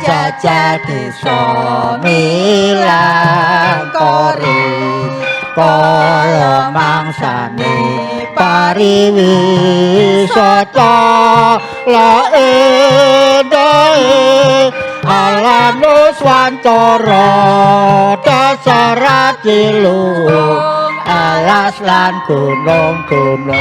jajal desa milang kori kaya mangsane pariwisata la endahe alam nuswantara dasar cilung alas lan gunung-gunung.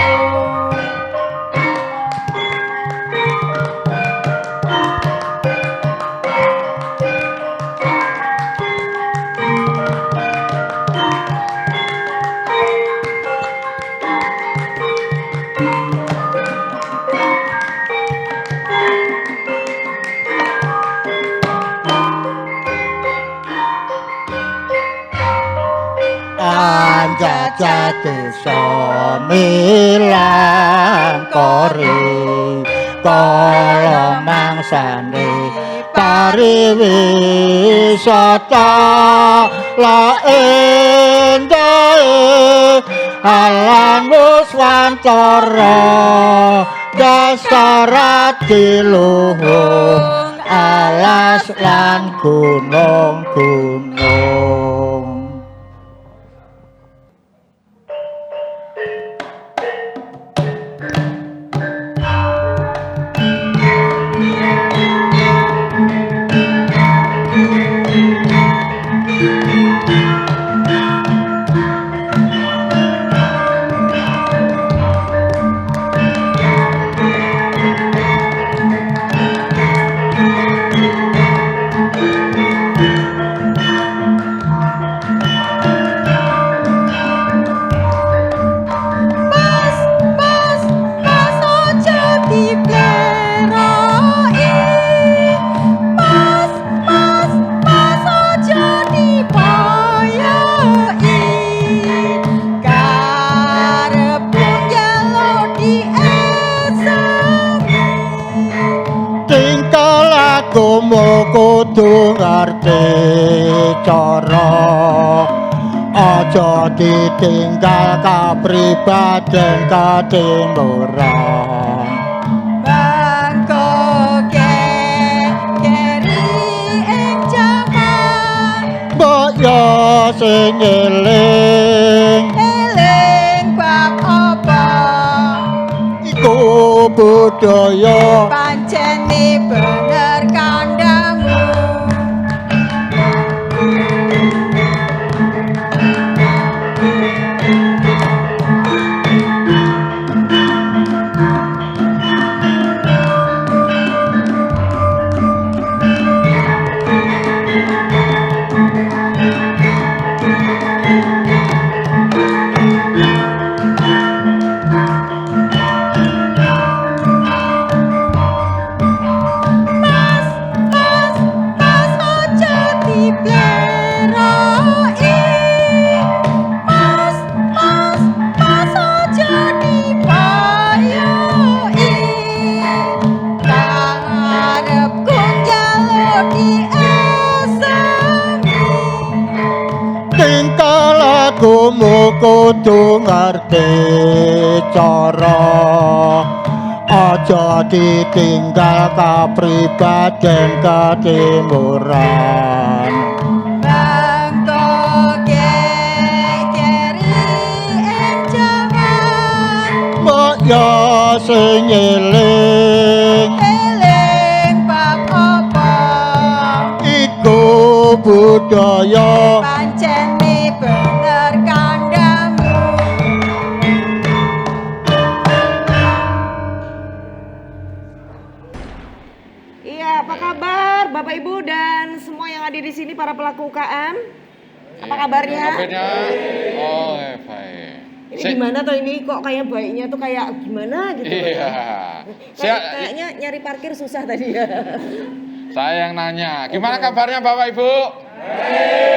Jajal desa milang kori kala mangsane pariwisata la endahe alam nuswantara dasar diluhung alas lan gunung-gunung. Kudu ngerti cara aja ditinggal kapribaden katimuran mangko keri ing jaman mbok yo sing eling bab apa iku budaya pancene bener kandamu kudu ngerti cara aja ditinggal kapribaden katimuran mangko keri ing jaman mbok yo sing eling bab apa iku budaya pancene bener kandamu. Iya, apa kabar Bapak Ibu dan semua yang hadir di sini para pelaku UKM? Apa kabarnya? Oh, baik. Ini gimana tuh ini kok kayak baiknya tuh kayak gimana gitu Iya. Kayaknya nyari parkir susah tadi ya. Saya yang nanya, gimana kabarnya Bapak Ibu?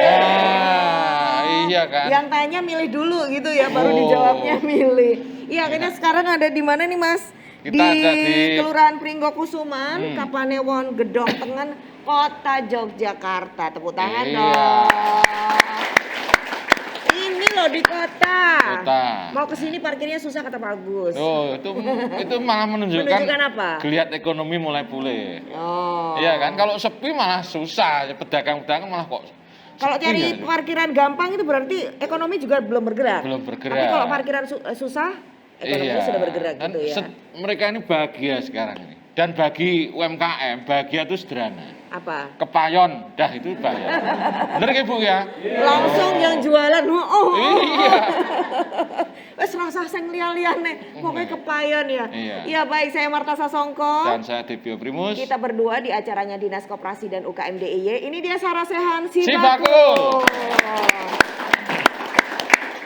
Nah, iya kan. Yang tanya milih dulu gitu ya, baru dijawabnya milih. Iya, kita sekarang ada di mana nih Mas? Kita ada di Kelurahan Pringgokusuman, Kapanewon, Gedong Tengen, Kota Yogyakarta. Tepuk tangan dong. Ini loh di kota. kota. Mau ke sini parkirnya susah kata Pak Agus. Oh, itu malah menunjukkan Menunjukkan apa? geliat ekonomi mulai pulih. Oh. Iya kan, kalau sepi malah susah, pedagang-pedagang malah kok Kalau sepi cari ya. parkiran gampang itu berarti ekonomi juga belum bergerak. Belum bergerak. Tapi kalau parkiran susah, ekonominya sudah bergerak kan gitu ya. Mereka ini bahagia sekarang ini. Dan bagi UMKM, bahagia itu sederhana. Apa? Kepayon, dah itu bayar. Bener ya Bu ya? Langsung yang jualan, oh. Iya. Wes rasa sing liya-liyane, pokoknya kepayon ya. Iya. Iya baik, saya Marta Sasongko. Dan saya Debio Primus. Kita berdua di acaranya Dinas Koperasi dan UKM DIY. Ini dia Sarasehan Si Bakul. Bakul.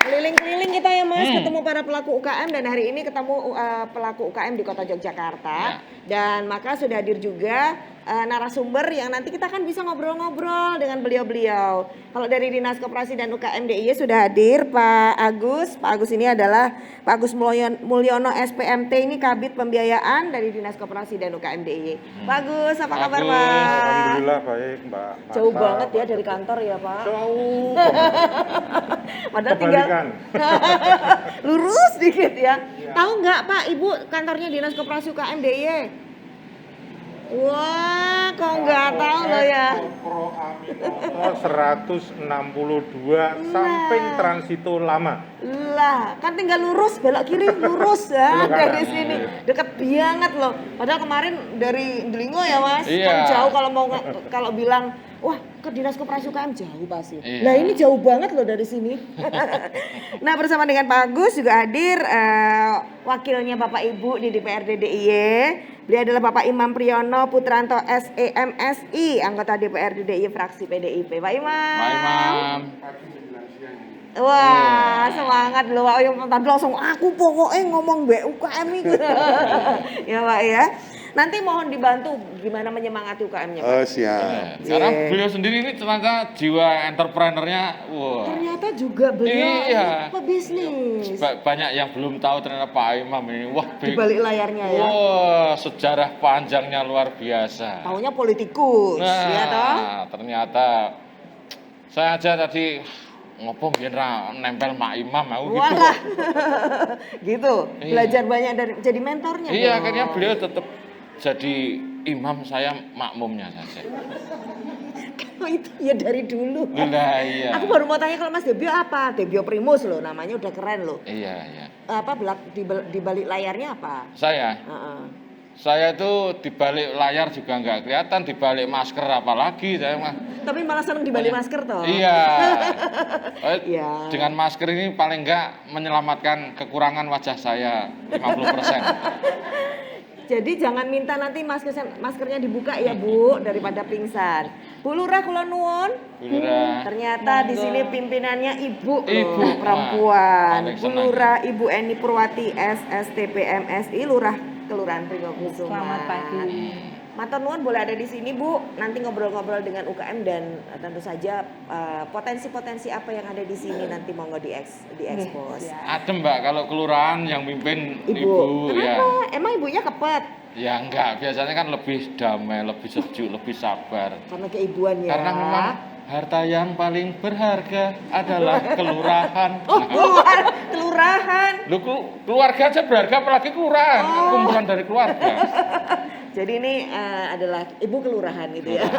Keliling-keliling kita ya Mas, ketemu para pelaku UKM dan hari ini ketemu pelaku UKM di Kota Yogyakarta. Ya. Dan maka sudah hadir juga narasumber yang nanti kita akan bisa ngobrol-ngobrol dengan beliau-beliau. Kalau dari Dinas Koperasi dan UKM DIY sudah hadir Pak Agus. Pak Agus ini adalah Pak Agus Mulyono SPMT, ini Kabid Pembiayaan dari Dinas Koperasi dan UKM DIY. Pak Agus, apa kabar Agus. Pak? Alhamdulillah baik Mbak. Jauh Marta. banget ya dari kantor ya Pak. Jauh. Padahal tinggal Kebalikan. lurus dikit ya. Tahu nggak Pak, Ibu kantornya Dinas Koperasi UKM DIY? Wah, kok nggak tahu loh ya. Pro Aminoto 162 samping transito lama. Lah, kan tinggal lurus belok kiri lurus ya Belok dari kanan. sini. Deket banget loh. Padahal kemarin dari Delingo ya Mas, Iya. kan jauh kalau bilang wah ke Dinas Koperasi UKM jauh pasti. Iya. Nah ini jauh banget loh dari sini. Nah bersama dengan Pak Agus juga hadir wakilnya Bapak Ibu di DPRD DIY. Beliau adalah Bapak Imam Priyono Putranto SEMSI, anggota DPRD DIY fraksi PDIP. Pak Imam. Pak Imam. Wah, semangat loh Pak. Yang tadi langsung aku pokoknya ngomong UKM itu. Ya Pak ya. Nanti mohon dibantu gimana menyemangati UKM-nya Pak. Oh siap. Karena Iya. beliau sendiri ini ternyata jiwa entrepreneurnya, wah. Ternyata juga beliau Iya. pebisnis. Banyak yang belum tahu ternyata Pak Imam ini, wah, Di balik layarnya ya. wah, sejarah panjangnya luar biasa. Taunya politikus, ya toh? Ternyata saya aja tadi ngopo biar nempel Mak Imam aku gitu. Walah. Gitu. Iya. Belajar banyak dari jadi mentornya. Iya, dong. akhirnya beliau tetap jadi imam, saya makmumnya saja. Oh, itu ya dari dulu. Lah iya. Aku baru mau tanya kalau Mas Debio apa? Debio Primus loh, namanya udah keren loh. Iya, iya. Apa di balik layarnya apa? Saya itu di balik layar juga nggak kelihatan, di balik masker apalagi saya mah. Tapi malah seneng di balik masker toh. Iya. Iya. Dengan masker ini paling nggak menyelamatkan kekurangan wajah saya 50%. Jadi jangan minta nanti maskernya dibuka ya Bu, daripada pingsan. Bu Lurah kula nuwun. Bu Lurah. Ternyata di sini pimpinannya ibu, Ibu, loh, perempuan. paling Bu senang. Lurah Ibu Eni Purwati SSTP MSI Lurah Kelurahan Pringgokusuma. Selamat pagi. Matur nuwun boleh ada di sini Bu, nanti ngobrol-ngobrol dengan UKM dan tentu saja potensi-potensi apa yang ada di sini nanti monggo diekspos. Adem Mbak kalau kelurahan yang mimpin Ibu, ibu ya. kenapa? Emang ibunya kepet? Ya enggak, biasanya kan lebih damai, lebih sejuk, lebih sabar. Karena keibuan ya. Karena memang harta yang paling berharga adalah kelurahan. Oh, kelurahan. Lu keluarga aja berharga apalagi kelurahan, kan kumpulan dari keluarga. Jadi ini adalah ibu kelurahan gitu ya.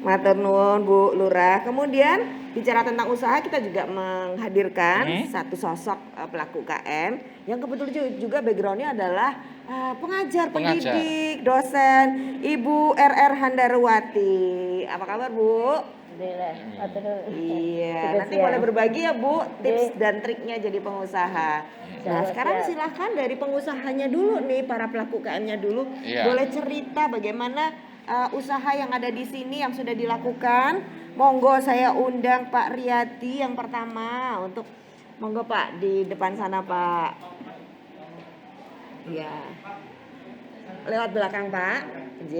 Matur nuwun Bu Lurah. Kemudian bicara tentang usaha kita juga menghadirkan satu sosok pelaku UKM yang kebetulan juga backgroundnya adalah pengajar, pendidik, dosen, Ibu RR Handarwati. Apa kabar Bu? Iya, nanti boleh berbagi ya Bu tips dan triknya jadi pengusaha. Nah sekarang silahkan dari pengusahanya dulu nih, para pelaku UKM-nya dulu. Iya. Boleh cerita bagaimana usaha yang ada di sini yang sudah dilakukan. Monggo saya undang Pak Riyadi yang pertama untuk monggo Pak di depan sana Pak. Iya. Lewat belakang Pak. J.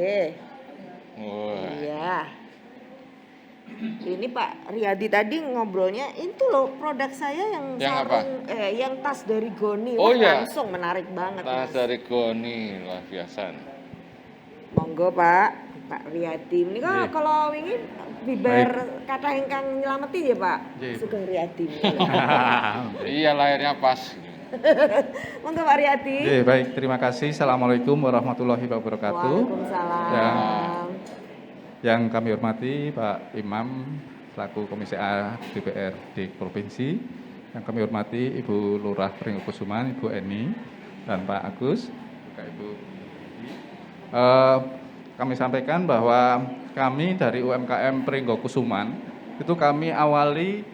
Wah. Iya. Ini Pak Riyadi tadi ngobrolnya itu loh produk saya yang sarung yang tas dari Goni. Oh, iya. Langsung menarik banget. Tas Mas. dari Goni, luar biasa. Monggo Pak. Pak Riyadi. Ini kok Nggih. kalau wingi bibar kata ingkang nyelameti ya Pak. Nggih. Sugeng Riyadi. Iya lahirnya pas. Monggo Pak Riyadi. Oke, baik, terima kasih. Assalamualaikum warahmatullahi wabarakatuh. Waalaikumsalam. Yang kami hormati Pak Imam selaku Komisi A DPRD Provinsi, yang kami hormati Ibu Lurah Pringgokusuman, Ibu Eni, dan Pak Agus, juga Ibu. Kami sampaikan bahwa kami dari UMKM Pringgokusuman itu kami awali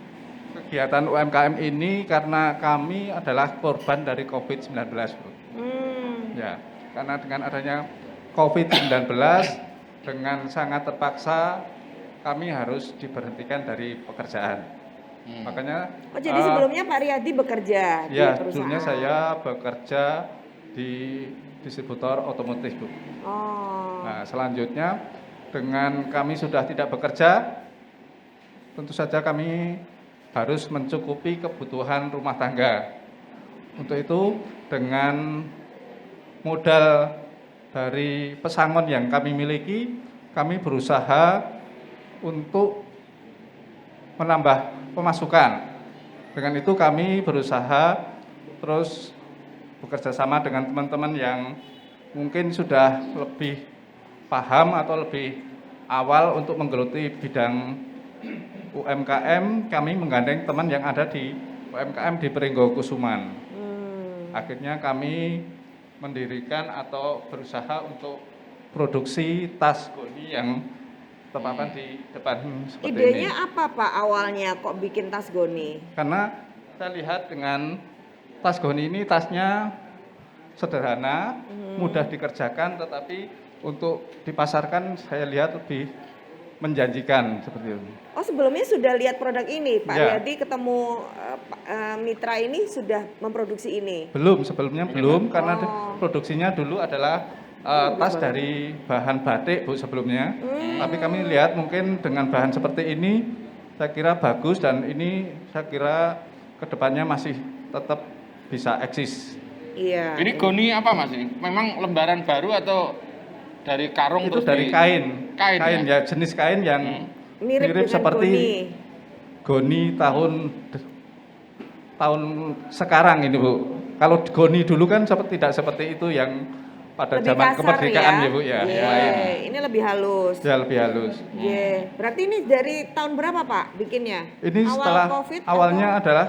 kegiatan UMKM ini karena kami adalah korban dari COVID-19. Bu. Ya, karena dengan adanya COVID-19 dengan sangat terpaksa kami harus diberhentikan dari pekerjaan. Makanya Oh jadi sebelumnya Pak Riyadi bekerja di ya, perusahaan. dulunya saya bekerja di distributor otomotif, Bu. Oh. Nah, selanjutnya dengan kami sudah tidak bekerja, tentu saja kami harus mencukupi kebutuhan rumah tangga. Untuk itu dengan modal dari pesangon yang kami miliki, kami berusaha untuk menambah pemasukan. Dengan itu kami berusaha terus bekerja sama dengan teman-teman yang mungkin sudah lebih paham atau lebih awal untuk menggeluti bidang UMKM. Kami menggandeng teman yang ada di UMKM di Pringgokusuman. Akhirnya kami mendirikan atau berusaha untuk produksi tas goni yang terpampang di depan seperti Idenya ini. apa Pak awalnya kok bikin tas goni? Karena saya lihat dengan tas goni ini tasnya sederhana, mudah dikerjakan, tetapi untuk dipasarkan saya lihat lebih menjanjikan seperti itu. Oh sebelumnya sudah lihat produk ini Pak Ya. Riyadi ketemu mitra ini sudah memproduksi ini. Belum, sebelumnya belum karena Oh. produksinya dulu adalah tas dari bahan batik Bu sebelumnya. Tapi kami lihat mungkin dengan bahan seperti ini saya kira bagus dan ini saya kira kedepannya masih tetap bisa eksis. Iya. Ini goni apa Mas ini? Memang lembaran baru atau dari karung Itu terus dari di- kain, Kain, ya jenis kain yang Mirip dengan seperti goni tahun sekarang ini Bu. Kalau goni dulu kan tidak seperti itu yang pada lebih zaman kasar kemerdekaan ya Bu ya. Iya, Lain. ini lebih halus. Ya lebih halus. Iya. Berarti ini dari tahun berapa Pak bikinnya? Ini Awal setelah COVID awalnya atau? adalah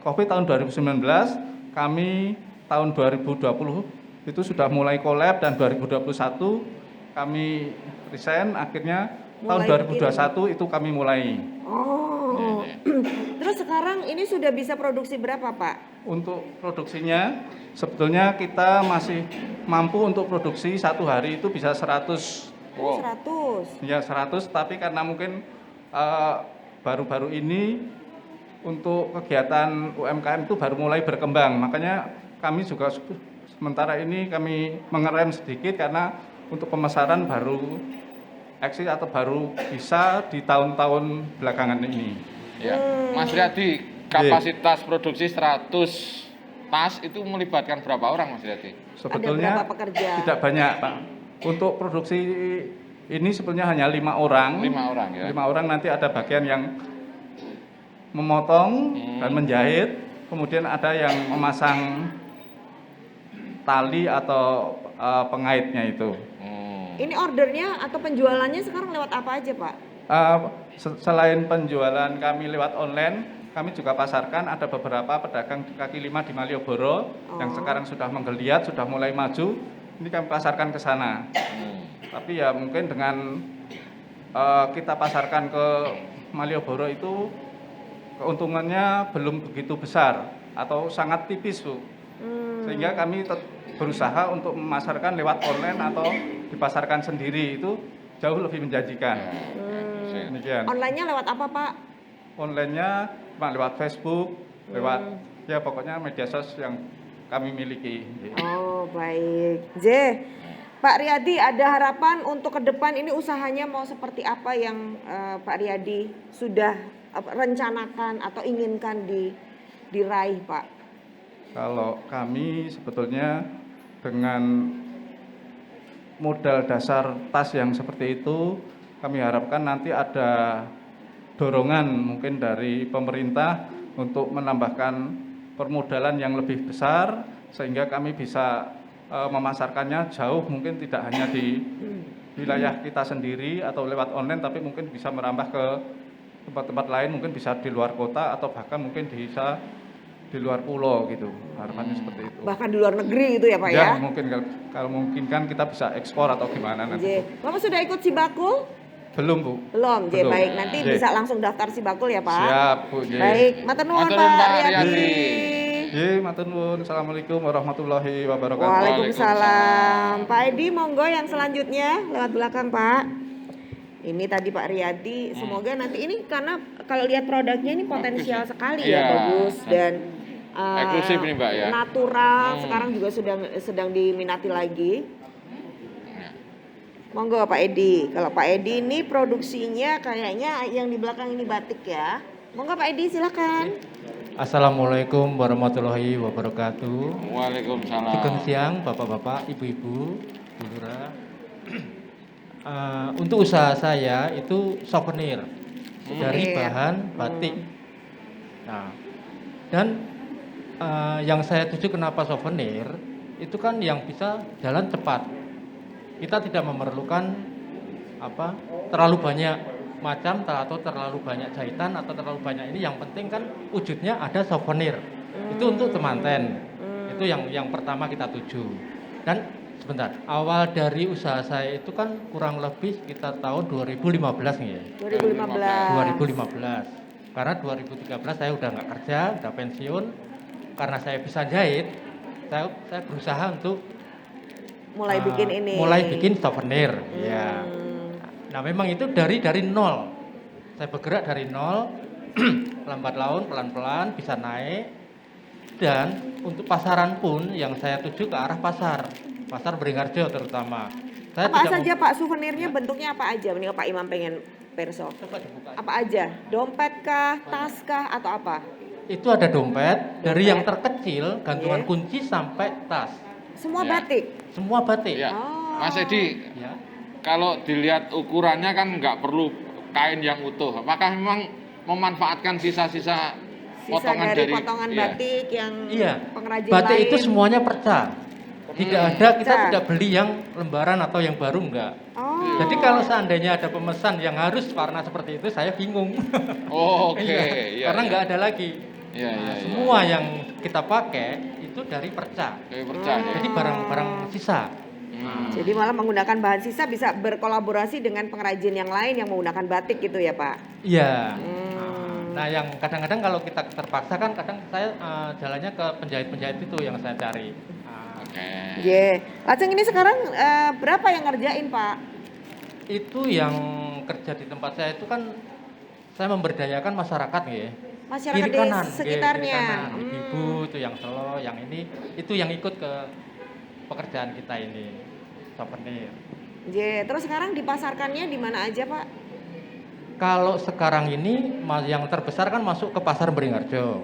COVID tahun 2019, kami tahun 2020 itu sudah mulai collab dan 2021 kami resign, akhirnya tahun Mulai 2021 itu kami mulai. Oh. Terus sekarang ini sudah bisa produksi berapa Pak? Untuk produksinya sebetulnya kita masih mampu untuk produksi satu hari itu bisa 100. Oh, Wow. 100. Ya 100, tapi karena mungkin baru-baru ini untuk kegiatan UMKM itu baru mulai berkembang, makanya kami juga sementara ini kami mengerem sedikit karena untuk pemasaran baru eksis atau baru bisa di tahun-tahun belakangan ini. Ya. Mas Riyadi, kapasitas produksi 100 tas itu melibatkan berapa orang Mas Riyadi? Sebetulnya berapa pekerja? tidak banyak Pak. Untuk produksi ini sebetulnya hanya 5 orang. 5 orang ya. 5 orang, nanti ada bagian yang memotong dan menjahit, kemudian ada yang memasang tali atau pengaitnya itu. Ini ordernya atau penjualannya sekarang lewat apa aja Pak? Selain penjualan kami lewat online, kami juga pasarkan ada beberapa pedagang kaki lima di Malioboro yang sekarang sudah menggeliat, sudah mulai maju. Ini kami pasarkan ke sana. Tapi ya mungkin dengan kita pasarkan ke Malioboro itu keuntungannya belum begitu besar atau sangat tipis Bu. Sehingga kami berusaha untuk memasarkan lewat online atau dipasarkan sendiri, itu jauh lebih menjanjikan. Demikian. Online-nya lewat apa Pak? Online-nya cuma lewat Facebook, lewat ya pokoknya media sosial yang kami miliki. Oh baik. J, Pak Riyadi ada harapan untuk ke depan ini usahanya mau seperti apa yang Pak Riyadi sudah rencanakan atau inginkan diraih Pak? Kalau kami sebetulnya dengan modal dasar tas yang seperti itu, kami harapkan nanti ada dorongan mungkin dari pemerintah untuk menambahkan permodalan yang lebih besar sehingga kami bisa memasarkannya jauh, mungkin tidak hanya di wilayah kita sendiri atau lewat online, tapi mungkin bisa merambah ke tempat-tempat lain, mungkin bisa di luar kota atau bahkan mungkin bisa di luar pulau gitu. Harapannya seperti itu. Bahkan di luar negeri itu ya Pak ya? Mungkin kalau mungkin kan kita bisa ekspor atau gimana nanti. J. Bapak sudah ikut Sibakul? Belum, Bu. Belum, J. Belum. Baik, nanti J. bisa langsung daftar Sibakul ya Pak? Siap, Bu. J. Baik, matur nuwun Matur nuwun, Pak Pak Riyadi. Riyadi. Matur nuwun. Assalamualaikum warahmatullahi wabarakatuh. Waalaikumsalam. Pak Edi, monggo yang selanjutnya lewat belakang Pak. Ini tadi Pak Riyadi, semoga nanti ini karena kalau lihat produknya ini potensial Bagus ya. sekali Iya. ya, bagus dan Eksklusif ini, Mbak, ya. natural, sekarang juga sedang diminati lagi. Monggo Pak Edi. Kalau Pak Edi ini produksinya kayaknya yang di belakang ini batik ya. Monggo Pak Edi silakan. Assalamualaikum warahmatullahi wabarakatuh. Waalaikumsalam. Sugeng siang Bapak-bapak, Ibu-ibu, Bu Lurah. Untuk usaha saya itu souvenir dari bahan batik. Nah, dan yang saya tuju kenapa souvenir itu kan yang bisa jalan cepat. Kita tidak memerlukan terlalu banyak macam atau terlalu banyak jahitan atau terlalu banyak ini. Yang penting kan wujudnya ada souvenir. Itu untuk temanten. Itu yang pertama kita tuju. Dan sebentar, awal dari usaha saya itu kan kurang lebih sekitar tahun 2015 nih ya. 2015. Karena 2013 saya udah nggak kerja, udah pensiun. Karena saya bisa jahit, saya berusaha untuk Mulai bikin ini. mulai bikin souvenir. Ya. Nah memang itu dari nol. Saya bergerak dari nol, lambat laun pelan-pelan bisa naik. Dan untuk pasaran pun yang saya tuju ke arah pasar Beringharjo terutama. Saya Apa tidak saja Pak souvenirnya bentuknya apa aja? Ini Pak Imam pengen perso. Coba dibuka. Apa aja? Dompet kah, tas kah, atau apa? Itu ada dompet, dari Dompet. yang terkecil gantungan Iya. kunci sampai tas. Semua Ya. batik. Semua batik. Ya. Oh. Mas Edi, Ya. kalau dilihat ukurannya kan nggak perlu kain yang utuh. Apakah memang memanfaatkan sisa-sisa Sisa potongan dari dari potongan iya. batik yang Iya. pengrajin Batik lain. itu semuanya perca. Tidak ada, kita Perca. tidak beli yang lembaran atau yang baru enggak. Oh. Jadi kalau seandainya ada pemesan yang harus warna seperti itu, saya bingung. Oh, oke. Iya, karena enggak ada lagi. Iya, iya, iya. Semua yang kita pakai itu dari perca. Oke, percaya. Jadi barang-barang sisa. Jadi malah menggunakan bahan sisa bisa berkolaborasi dengan pengrajin yang lain yang menggunakan batik gitu ya Pak? Iya. Hmm. Nah, yang kadang-kadang kalau kita terpaksa kan kadang saya jalannya ke penjahit-penjahit itu yang saya cari. Oke. Ye. Lajeng ini sekarang berapa yang ngerjain Pak? Itu yang kerja di tempat saya itu kan saya memberdayakan masyarakat ya. Masyarakat Kiri di kanan, sekitarnya. kiri kanan. Hmm. Ibu itu yang selo, yang ini itu yang ikut ke pekerjaan kita ini souvenir. Ye. Terus sekarang dipasarkannya di mana aja Pak? Kalau sekarang ini yang terbesar kan masuk ke pasar Beringharjo.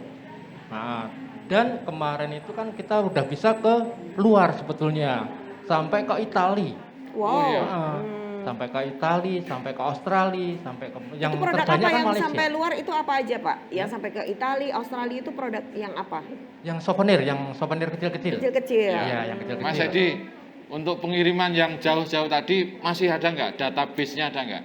Nah, dan kemarin itu kan kita udah bisa ke luar sebetulnya, sampai ke Italia. Wow. iya. Sampai ke Italia, sampai ke Australia, sampai ke yang Itu produk terbanyak apa kan yang Malaysia. sampai luar itu apa aja Pak? Yang sampai ke Italia, Australia itu produk yang apa? Yang souvenir kecil-kecil. Kecil-kecil. Iya, yang kecil-kecil. Mas Edi, untuk pengiriman yang jauh-jauh tadi masih ada nggak database-nya, ada nggak?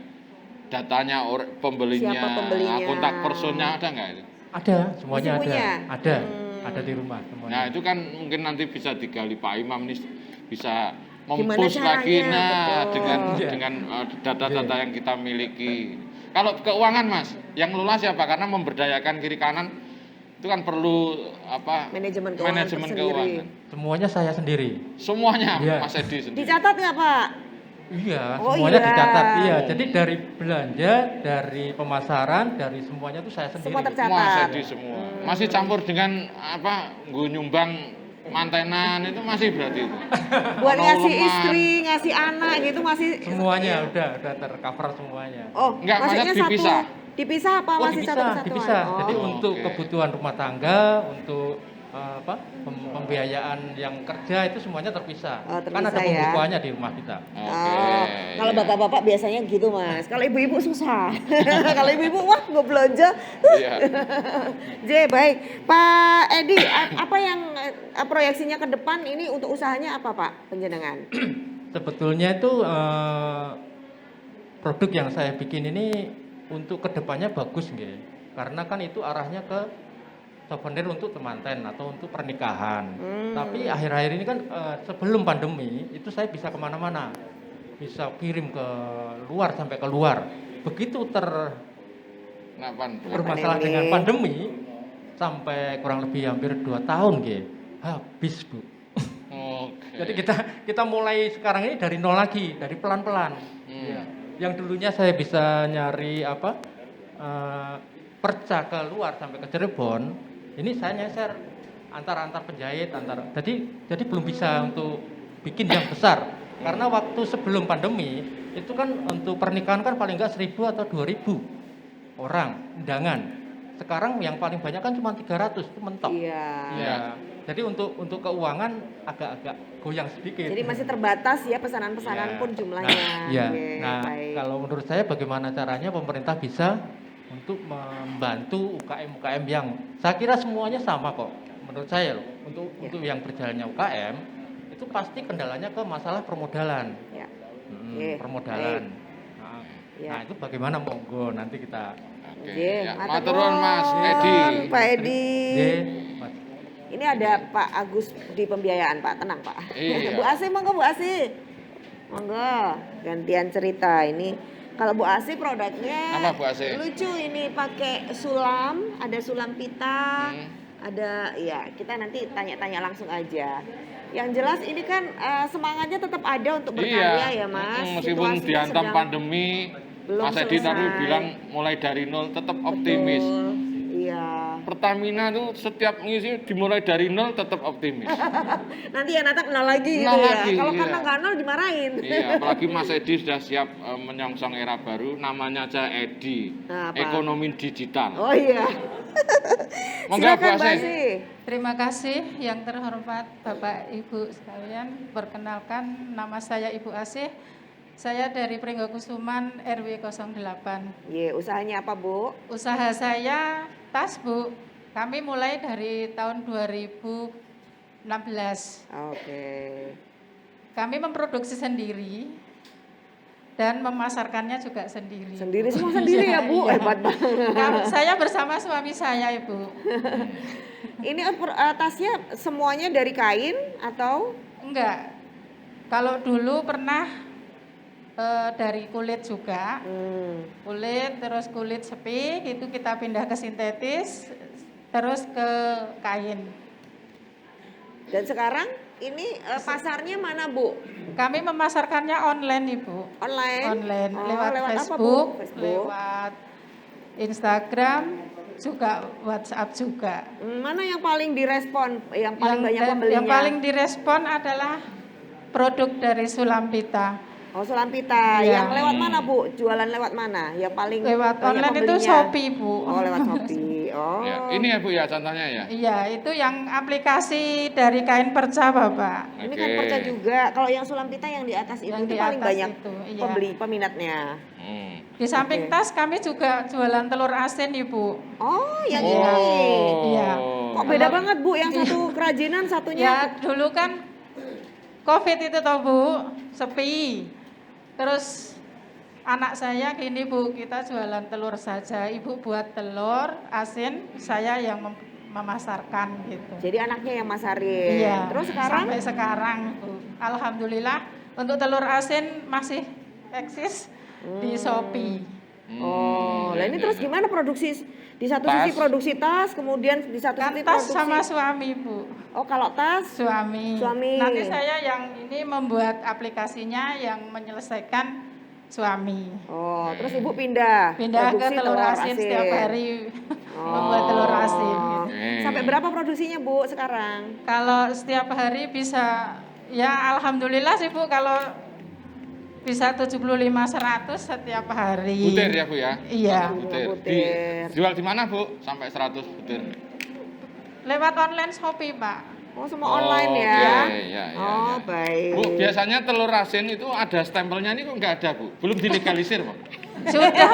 Datanya pembelinya, Siapa pembelinya? kontak personnya ada nggak itu? Ada, semuanya Masih punya? ada. Ada di rumah semuanya. Nah itu kan mungkin nanti bisa digali Pak Imam nih, bisa Gimana mempush lagi caranya? Betul. dengan data-data yang kita miliki. Kalau keuangan Mas, yang lola siapa? Karena memberdayakan kiri kanan itu kan perlu Manajemen keuangan tersendiri. keuangan. Semuanya saya sendiri. Semuanya Iya. Mas Edi sendiri. Dicatat nggak Pak? Iya, Oh, semuanya iya. dicatat. Iya, jadi dari belanja, dari pemasaran, dari semuanya itu saya sendiri. Semua tercatat. Mas Edi semua. Masih campur dengan nyumbang mantenan itu masih berarti itu. Buat Kalau ngasih lemah. istri, ngasih anak gitu masih Semuanya Iya. udah tercover semuanya. Oh, Enggak, maksudnya maksudnya dipisah. Dipisah apa masih satu kesatuan? dipisah. Jadi Oh. untuk oke. kebutuhan rumah tangga, untuk pembiayaan yang kerja itu semuanya terpisah. Oh, Kan ada terpisah ya. pembukuannya di rumah kita. Oke. Oh, kalau iya. bapak-bapak biasanya gitu mas. Kalau ibu-ibu susah. Kalau ibu-ibu wah gue belanja. Iya. J baik. Pak Edi, apa yang proyeksinya ke depan ini untuk usahanya apa Pak penjenengan? Sebetulnya itu produk yang saya bikin ini untuk kedepannya bagus nggih. Karena kan itu arahnya ke souvenir untuk temanten atau untuk pernikahan. Tapi akhir-akhir ini kan sebelum pandemi itu saya bisa kemana-mana, bisa kirim ke luar sampai ke luar. Begitu bermasalah Pandemi. dengan pandemi sampai kurang lebih hampir 2 tahun nggih, habis Bu. Oke. Jadi kita mulai sekarang ini dari nol lagi, dari pelan-pelan. Ya. Yang dulunya saya bisa nyari perca ke luar sampai ke Cirebon, ini saya nyeser antar penjahit jadi belum bisa untuk bikin yang besar. Karena waktu sebelum pandemi itu kan untuk pernikahan kan paling enggak 1.000 atau 2.000 orang undangan. Sekarang yang paling banyak kan cuma 300 itu mentok. Iya. Ya. Jadi untuk keuangan agak-agak goyang sedikit. Jadi masih terbatas ya pesanan-pesanan Ya. pun jumlahnya. Iya. Oke, Nah, baik. kalau menurut saya bagaimana caranya pemerintah bisa untuk membantu UKM-UKM yang saya kira semuanya sama kok. Menurut saya loh, untuk yang berjalannya UKM itu pasti kendalanya ke masalah permodalan. Ya. Permodalan. Ya. Nah, itu bagaimana monggo nanti kita Oke. Oke, Ya, matur matur nuwun Mas nuwun, Edi. Pak Edi. Nggih, Mas. Ini ada Pak Agus di pembiayaan Pak, tenang Pak. Iya. Bu Asih monggo Bu Asih. Monggo, gantian cerita ini. Kalau Bu Asih produknya Apa, Bu Asih? lucu ini pakai sulam, ada sulam pita, ada ya kita nanti tanya-tanya langsung aja. Yang jelas ini kan semangatnya tetap ada untuk berkarya ya Mas. Meskipun Situasinya dihantam sedang pandemi, belum Mas Edi tadi selesai. bilang mulai dari nol tetap optimis. Betul. Iya. Pertamina tuh setiap ngisi dimulai dari nol tetap optimis. Nanti yang datang nol lagi gitu Nol ya. lagi, Kalau iya. karena nggak nol dimarahin. Iya, apalagi Mas Edi sudah siap menyongsong era baru, namanya aja Edi, Nah, apa? ekonomi digital. Oh iya. Monggo, Silakan Bu Bu Asih. Asih. Terima kasih yang terhormat Bapak Ibu sekalian. Perkenalkan nama saya Ibu Asih. Saya dari Pringgokusuman RW 08. Iya, usahanya apa Bu? Usaha saya tas Bu. Kami mulai dari tahun 2016. Oke. Kami memproduksi sendiri dan memasarkannya juga sendiri. Sendiri semua sendiri ya Bu, Iya. hebat banget. Kalau saya bersama suami saya Ibu. Ini tasnya semuanya dari kain atau? Enggak. Kalau dulu pernah dari kulit juga. Kulit, terus kulit sepi, itu kita pindah ke sintetis, terus ke kain. Dan sekarang ini pasarnya mana Bu? Kami memasarkannya online Ibu. Online? Online, Oh, lewat apa, Bu? Facebook, Facebook. lewat Instagram, juga WhatsApp juga. Mana yang paling direspon, yang paling banyak pembelinya? Yang paling direspon adalah produk dari Sulampita. Oh, sulam pita. Iya. Yang lewat mana Bu? Jualan lewat mana? Yang paling Lewat banyak online itu pembelinya? Shopee Bu. Oh, lewat Shopee. Oh. Ya, ini ya Bu ya contohnya ya. Iya, itu yang aplikasi dari kain perca Bapak. Ini Oke. kan perca juga. Kalau yang sulam pita yang di atas itu, Yang itu di paling atas banyak itu, iya. peminatnya. Di samping Oke. tas kami juga jualan telur asin Ibu. Oh, yang Oh. ini. Iya. Kok beda banget Bu? Yang satu kerajinan, satunya Ya dulu kan COVID itu toh Bu, sepi. Terus anak saya gini Bu, kita jualan telur saja. Ibu buat telur asin, saya yang memasarkan gitu. jadi anaknya yang masarin. Iya. Terus sekarang? Sampai sekarang Bu. Alhamdulillah untuk telur asin masih eksis di Shopee. Oh, lah ini ya, terus ya. gimana produksi? Di satu Tas. sisi produksi tas, kemudian di satu Kan sisi tas produksi. sama suami Bu. Oh, kalau tas Suami. Suami. Nanti saya yang ini membuat aplikasinya yang menyelesaikan suami. Oh, terus Ibu pindah Pindah ke produksi telur asin setiap hari membuat telur asin. Gitu. Oke. Sampai berapa produksinya Bu sekarang? Kalau setiap hari bisa ya alhamdulillah sih Bu kalau bisa 75-100 setiap hari. Butir ya Bu ya. Iya. Butir. Butir. Dijual di mana Bu? Sampai 100 butir. Lewat online Shopee, Pak. Oh, semua online ya. Oke, ya, Oh, ya. baik. Bu, biasanya telur asin itu ada stempelnya, ini kok nggak ada, Bu? Belum dilegalisir, Pak? Sudah.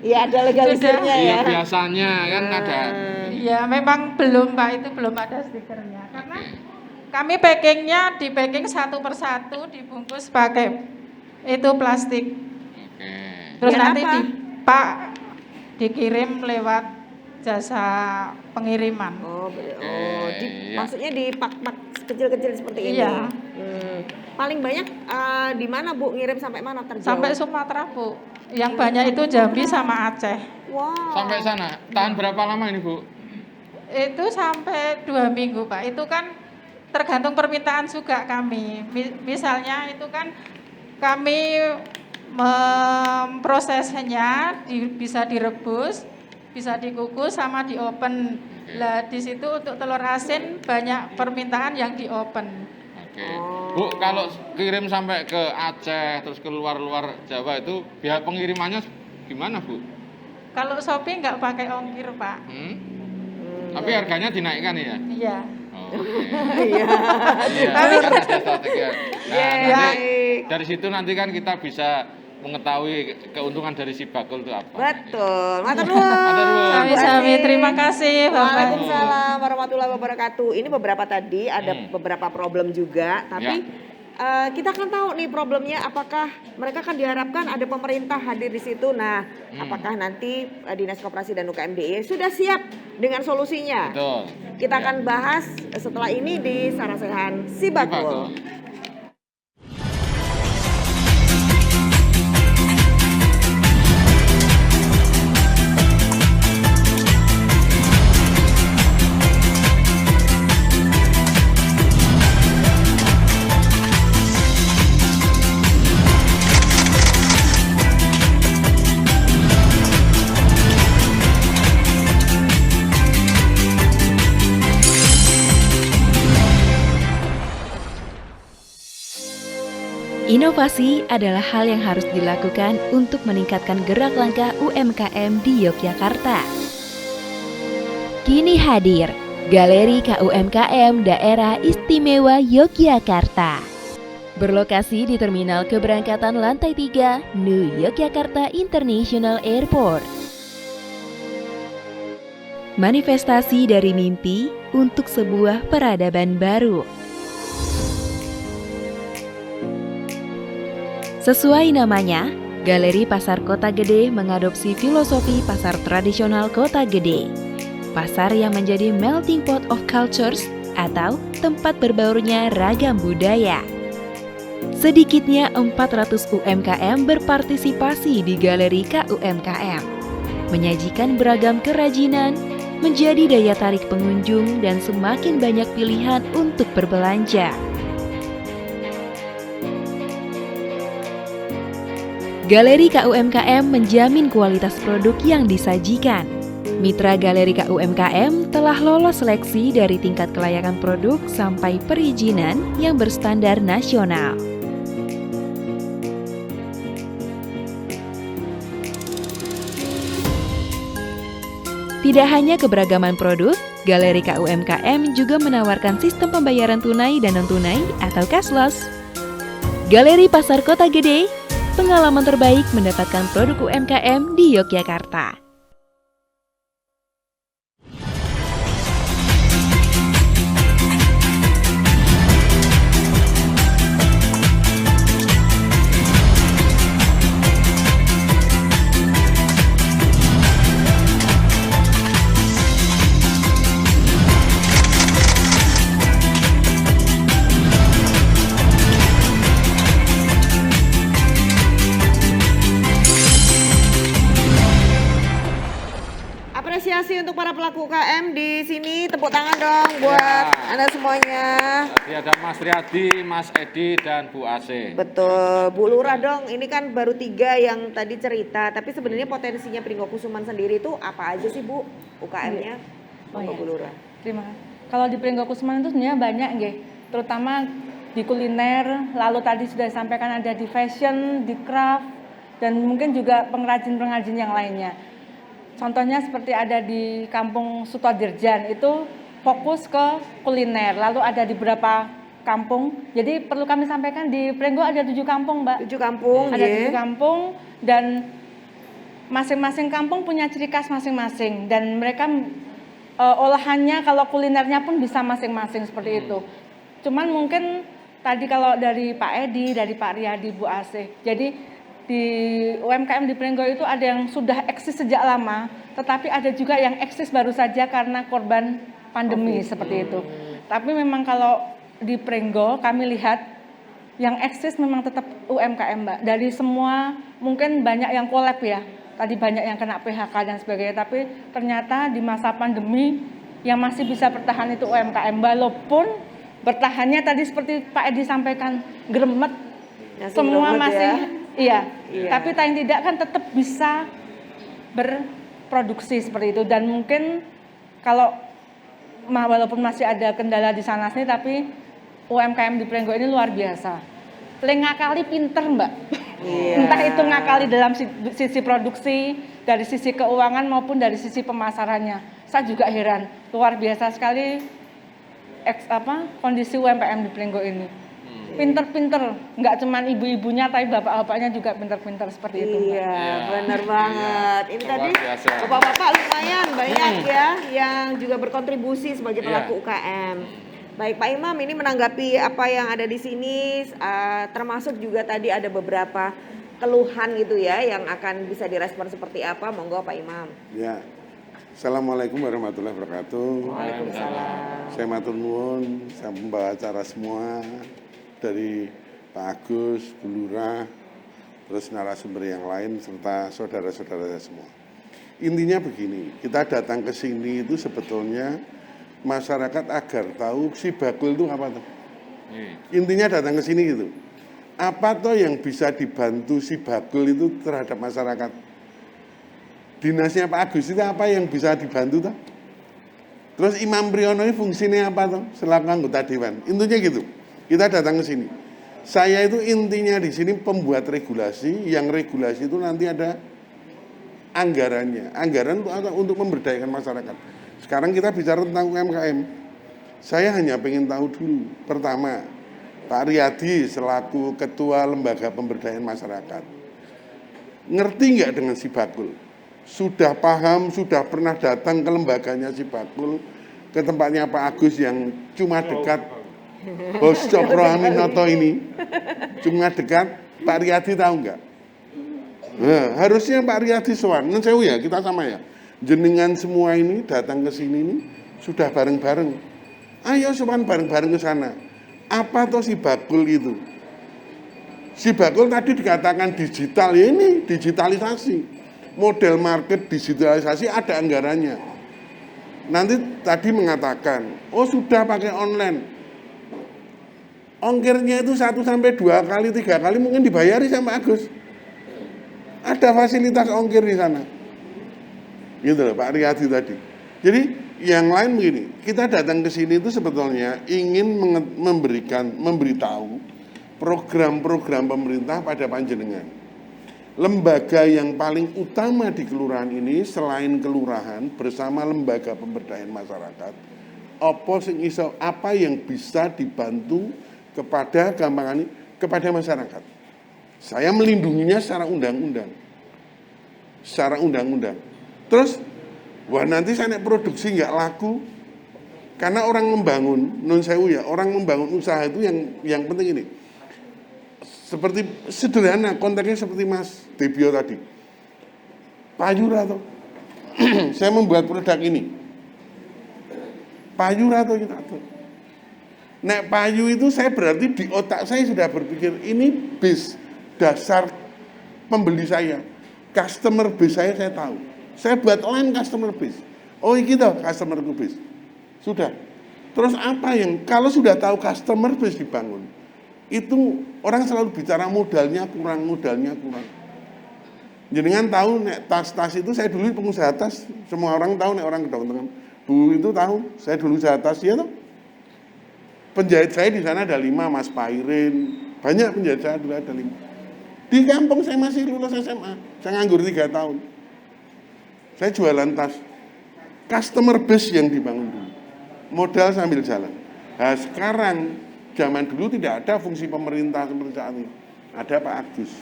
Iya, ada legalisirnya Iya, ya. biasanya kan ada. Ya, memang belum, Pak, itu belum ada stikernya. Karena kami packingnya di packing satu persatu, dibungkus pakai itu plastik. Oke. Terus Biar nanti apa? dikirim lewat jasa pengiriman. Iya. Maksudnya di pak-pak kecil-kecil seperti ini. Iya. Paling banyak di mana Bu, ngirim sampai mana terjauh? Sampai Sumatera, Bu. Yang banyak itu Jambi sama Aceh. Wow. Sampai sana. Tahan berapa lama ini, Bu? Itu sampai 2 minggu, Pak. Itu kan tergantung permintaan juga kami. Misalnya itu kan kami memprosesnya bisa direbus, bisa dikukus sama di open. Lah di situ untuk telur asin banyak permintaan yang di open. Oke. Bu, kalau kirim sampai ke Aceh terus ke luar-luar Jawa itu biaya pengirimannya gimana, Bu? Kalau Shopee nggak pakai ongkir, Pak. Tapi harganya dinaikkan ya? Iya. Oh, oke. Iya. Iya, Tapi- ada strategi. Nah, Iya. nanti dari situ nanti kan kita bisa mengetahui keuntungan dari si bakul itu apa. Betul. Matur Matur nuwun. nuwun. Sami-sami, terima kasih, Bapak. Waalaikumsalam warahmatullahi wabarakatuh. Ini beberapa tadi ada beberapa problem juga, tapi kita akan tahu nih problemnya apakah mereka kan diharapkan ada pemerintah hadir di situ. Nah, apakah nanti Dinas Koperasi dan UKM DIY sudah siap dengan solusinya? Betul. Kita Ya. akan bahas setelah ini di Sarasehan Si Bakul. Inovasi adalah hal yang harus dilakukan untuk meningkatkan gerak langkah UMKM di Yogyakarta. Kini hadir Galeri KUMKM Daerah Istimewa Yogyakarta. Berlokasi di Terminal Keberangkatan Lantai 3, New Yogyakarta International Airport. Manifestasi dari mimpi untuk sebuah peradaban baru. Sesuai namanya, Galeri Pasar Kota Gede mengadopsi filosofi pasar tradisional Kota Gede. Pasar yang menjadi melting pot of cultures atau tempat berbaurnya ragam budaya. Sedikitnya 400 UMKM berpartisipasi di Galeri KUMKM. Menyajikan beragam kerajinan, menjadi daya tarik pengunjung dan semakin banyak pilihan untuk berbelanja. Galeri KUMKM menjamin kualitas produk yang disajikan. Mitra Galeri KUMKM telah lolos seleksi dari tingkat kelayakan produk sampai perizinan yang berstandar nasional. Tidak hanya keberagaman produk, Galeri KUMKM juga menawarkan sistem pembayaran tunai dan non-tunai atau cashless. Galeri Pasar Kota Gede, pengalaman terbaik mendapatkan produk UMKM di Yogyakarta. Apresiasi untuk para pelaku UKM di sini, tepuk tangan dong buat Anda semuanya. Tadi ada Mas Riyadi, Mas Edi, dan Bu Ase. Betul, Bu Lurah dong, ini kan baru 3 yang tadi cerita, tapi sebenarnya potensinya Pringgokusuman sendiri itu apa aja sih Bu UKM-nya? Monggo, Bu Lurah. Terima kasih. Kalau di Pringgokusuman itu sebenarnya banyak nggih, terutama di kuliner, lalu tadi sudah disampaikan ada di fashion, di craft, dan mungkin juga pengrajin-pengrajin yang lainnya. Contohnya seperti ada di Kampung Sutodirjan, itu fokus ke kuliner. Lalu ada di beberapa kampung. Jadi perlu kami sampaikan di Prenggo ada 7 kampung, Mbak. 7 kampung, Ada ya. 7 kampung dan masing-masing kampung punya ciri khas masing-masing dan mereka olahannya kalau kulinernya pun bisa masing-masing seperti itu. Cuman mungkin tadi kalau dari Pak Edi, dari Pak Riyadi, Bu Asih. Jadi di UMKM di Prenggo itu ada yang sudah eksis sejak lama, tetapi ada juga yang eksis baru saja karena korban pandemi seperti itu. Tapi memang kalau di Prenggo kami lihat yang eksis memang tetap UMKM, Mbak. Dari semua mungkin banyak yang kolab ya. Tadi banyak yang kena PHK dan sebagainya, tapi ternyata di masa pandemi yang masih bisa bertahan itu UMKM. Walaupun bertahannya tadi seperti Pak Edi sampaikan gremet, semua gremet masih ya. iya. Tapi paling tidak kan tetap bisa berproduksi seperti itu dan mungkin kalau walaupun masih ada kendala di sana sini tapi UMKM di Prenggo ini luar biasa. Ngakali pinter, Mbak. Iya. Entah itu ngakali dalam sisi produksi, dari sisi keuangan maupun dari sisi pemasarannya. Saya juga heran, luar biasa sekali kondisi UMKM di Prenggo ini. Pinter-pinter, nggak cuman ibu-ibunya tapi bapak-bapaknya juga pinter-pinter seperti itu, Mbak. Iya, benar banget. Ini Luar tadi biasa. bapak-bapak lumayan banyak ya yang juga berkontribusi sebagai pelaku UKM. Baik Pak Imam, ini menanggapi apa yang ada di sini, termasuk juga tadi ada beberapa keluhan gitu ya yang akan bisa direspon seperti apa. Monggo Pak Imam. Ya, Assalamualaikum warahmatullahi wabarakatuh. Waalaikumsalam. Saya matur nuwun, saya pembawa acara semua dari Pak Agus, Bu Lurah, terus narasumber yang lain serta saudara-saudara semua. Intinya begini, kita datang ke sini itu sebetulnya masyarakat agar tahu si bakul itu apa tuh. Intinya datang ke sini gitu. Apa toh yang bisa dibantu si bakul itu terhadap masyarakat? Dinasnya Pak Agus itu apa yang bisa dibantu toh? Terus Imam Priyono ini fungsinya apa toh? Selaku anggota dewan. Intinya gitu. Kita datang ke sini. Saya itu intinya di sini pembuat regulasi, yang regulasi itu nanti ada anggarannya. Anggaran untuk memberdayakan masyarakat. Sekarang kita bicara tentang UMKM. Saya hanya pengen tahu dulu. Pertama, Pak Riyadi selaku Ketua Lembaga Pemberdayaan Masyarakat. Ngerti nggak dengan si bakul? Sudah paham, sudah pernah datang ke lembaganya si bakul, ke tempatnya Pak Agus yang cuma dekat, Bos Cokro Aminoto ini, cuma dekat, Pak Riyadi tahu nggak? Nah, harusnya Pak Riyadi sowan, ngesewu ya, kita sama ya. Jenengan semua ini datang ke sini nih sudah bareng-bareng. Ayo sowan bareng-bareng ke sana. Apa toh si bakul itu? Si bakul tadi dikatakan digital, ya ini digitalisasi. Model market digitalisasi ada anggarannya. Nanti tadi mengatakan, oh sudah pakai online. Ongkirnya itu 1 sampai 2 kali, 3 kali mungkin dibayari sama Agus. Ada fasilitas ongkir di sana. Gitu loh Pak Riyadi tadi. Jadi yang lain begini, kita datang ke sini itu sebetulnya ingin memberitahu program-program pemerintah pada panjenengan. Lembaga yang paling utama di kelurahan ini selain kelurahan bersama lembaga pemberdayaan masyarakat, apa yang bisa dibantu kepada kepada masyarakat. Saya melindunginya secara undang-undang. Terus, wah nanti saya produksi nggak laku, karena orang membangun, non sewu ya, orang membangun usaha itu yang penting ini. Seperti sederhana, konteksnya seperti Mas Debio tadi. Payura tuh, saya membuat produk ini. Payura tuh kita tuh. Nek payu itu saya berarti di otak saya sudah berpikir ini base dasar pembeli saya, customer base saya tahu. Saya buat online customer base. Oh gitu customer base. Sudah. Terus apa yang kalau sudah tahu customer base dibangun, itu orang selalu bicara modalnya kurang. Jenengan tahu nek tas itu saya dulu pengusaha tas, semua orang tahu nek orang kedokteran. Bu itu tahu, saya dulu usaha tas ya toh. Penjahit saya di sana ada 5, Mas Pairin, banyak penjahit saya dulu ada 5. Di kampung saya masih lulus SMA, saya nganggur 3 tahun. Saya jualan tas, customer base yang dibangun dulu. modal sambil jalan. Nah sekarang, zaman dulu tidak ada fungsi pemerintah seperti saat ini. Ada Pak Agus.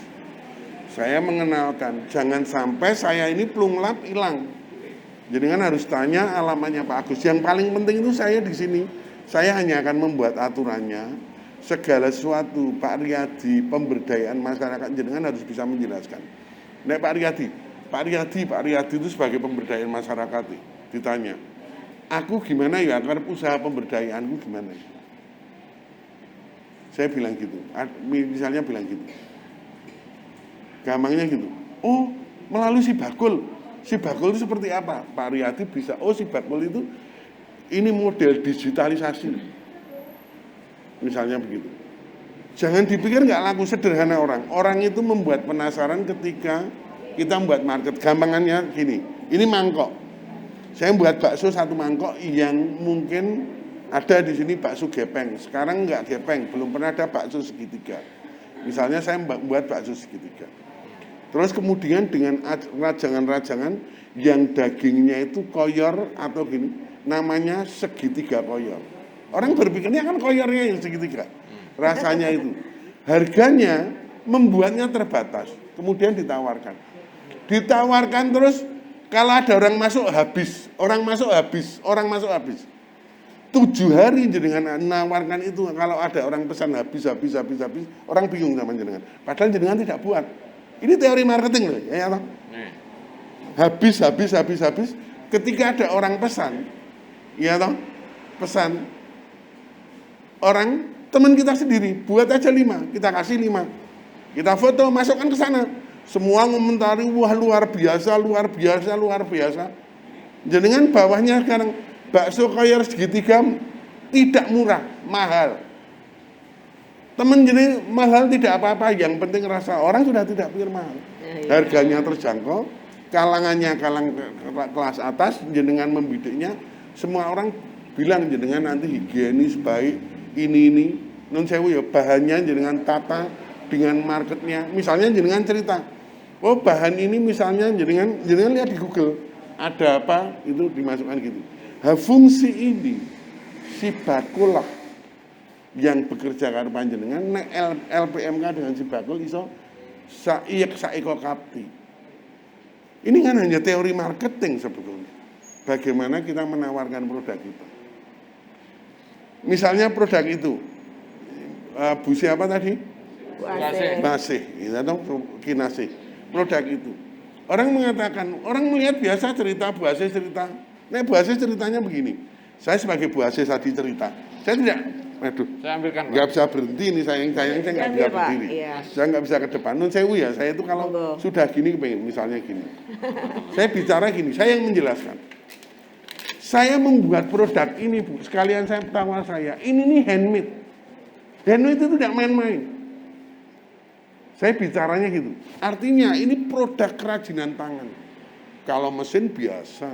Saya mengenalkan, jangan sampai saya ini plunglap hilang. Jadi kan harus tanya alamatnya Pak Agus. Yang paling penting itu saya di sini. Saya hanya akan membuat aturannya. Segala sesuatu Pak Riyadi, pemberdayaan masyarakat jenengan harus bisa menjelaskan. Nek Pak Riyadi itu sebagai pemberdayaan masyarakat ditanya, aku gimana ya agar usaha pemberdayaanku gimana? Saya bilang gitu, misalnya bilang gitu. Gampangnya gitu. Oh, melalui si bakul. Si bakul itu seperti apa? Pak Riyadi bisa. Oh, si bakul itu ini model digitalisasi. Misalnya begitu. Jangan dipikir nggak laku, sederhana orang. Orang itu membuat penasaran ketika kita membuat market. Gampangannya gini. Ini mangkok. Saya membuat bakso satu mangkok yang mungkin ada di sini bakso gepeng. Sekarang nggak gepeng, belum pernah ada bakso segitiga. Misalnya saya membuat bakso segitiga. Terus kemudian dengan rajangan-rajangan yang dagingnya itu koyor atau gini, namanya segitiga koyor. Orang berpikirnya kan koyornya yang segitiga. Rasanya itu. Harganya membuatnya terbatas. Kemudian ditawarkan. Ditawarkan terus kalau ada orang masuk habis. Orang masuk habis. 7 hari jenengan menawarkan itu. Kalau ada orang pesan habis. Orang bingung sama jenengan. Padahal jenengan tidak buat. Ini teori marketing loh, ya toh? Habis. Ketika ada orang pesan, ya toh? Pesan. Orang teman kita sendiri buat aja 5, kita kasih 5. Kita foto, masukkan ke sana. Semua ngomentari, wah luar biasa. Jenengan bawahnya sekarang bakso koyor segitiga tidak murah, mahal. Temen jadi mahal tidak apa-apa, yang penting rasa. Orang sudah tidak pikir mahal. Harganya terjangkau, kalangannya kelas atas, jenengan membidiknya, semua orang bilang jenengan nanti higienis, baik, ini. Non sewu ya, bahannya jenengan tata dengan marketnya. Misalnya jenengan cerita, oh bahan ini misalnya jenengan lihat di Google, ada apa, itu dimasukkan gitu. Fungsi ini, si bakulah yang bekerja karo panjenengan nek LPMK dengan si bakul iso saiko kapti. Ini kan hanya teori marketing sebetulnya. Bagaimana kita menawarkan produk kita. Misalnya produk itu busi apa tadi? Basih, itu kinasih. Produk itu. Orang mengatakan, orang melihat biasa cerita Bu Asih cerita. Nek Bu Asih ceritanya begini. Saya sebagai Bu Asih tadi cerita. Saya tidak saya ambilkan, nggak bisa berhenti ini saya nggak bisa berdiri. Iya. Saya nggak bisa ke depan. Nun sewu ya, saya itu kalau sudah gini kepengen, misalnya gini. Saya bicara gini, saya yang menjelaskan. Saya membuat produk ini Bu, sekalian saya tawar saya. Ini nih handmade. Handmade itu tidak main-main. Saya bicaranya gitu. Artinya ini produk kerajinan tangan. Kalau mesin biasa,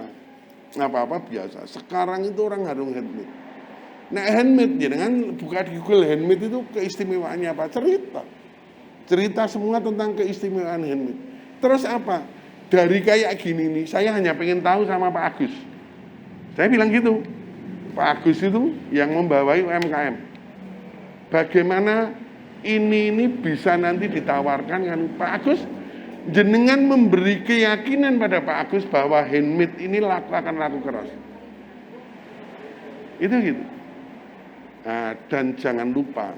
apa-apa biasa. Sekarang itu orang harus handmade. Nah handmade, jangan buka di Google handmade itu keistimewaannya apa? Cerita semua tentang keistimewaan handmade. Terus apa? Dari kayak gini nih, saya hanya pengen tahu sama Pak Agus. Saya bilang gitu, Pak Agus itu yang membawai UMKM. Bagaimana ini bisa nanti ditawarkan kan Pak Agus? Jenengan memberi keyakinan pada Pak Agus bahwa handmade ini akan laku keras. Itu gitu. Nah, dan jangan lupa,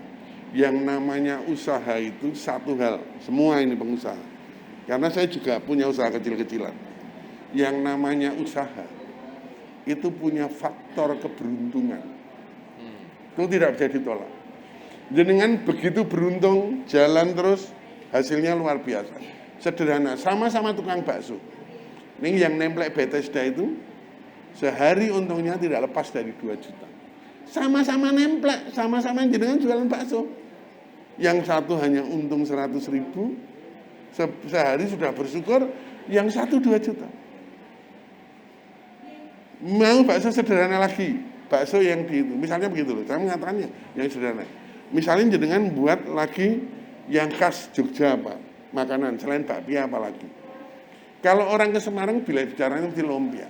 yang namanya usaha itu satu hal, semua ini pengusaha. Karena saya juga punya usaha kecil-kecilan. Yang namanya usaha, itu punya faktor keberuntungan. Itu tidak bisa ditolak. Jenengan begitu beruntung, jalan terus, hasilnya luar biasa. Sederhana, sama-sama tukang bakso. Ini yang nemplek Bethesda itu, sehari untungnya tidak lepas dari 2 juta. Sama-sama nemplek, sama-sama jenengan jualan bakso. Yang satu hanya untung 100.000, sehari sudah bersyukur, yang satu 2 juta. Mau bakso sederhana lagi, bakso yang misalnya begitu loh, saya mengatakannya yang sederhana. Misalnya jenengan buat lagi yang khas Jogja Pak, makanan selain bakpia apalagi. Kalau orang ke Semarang bila bicaranya mesti lumpia.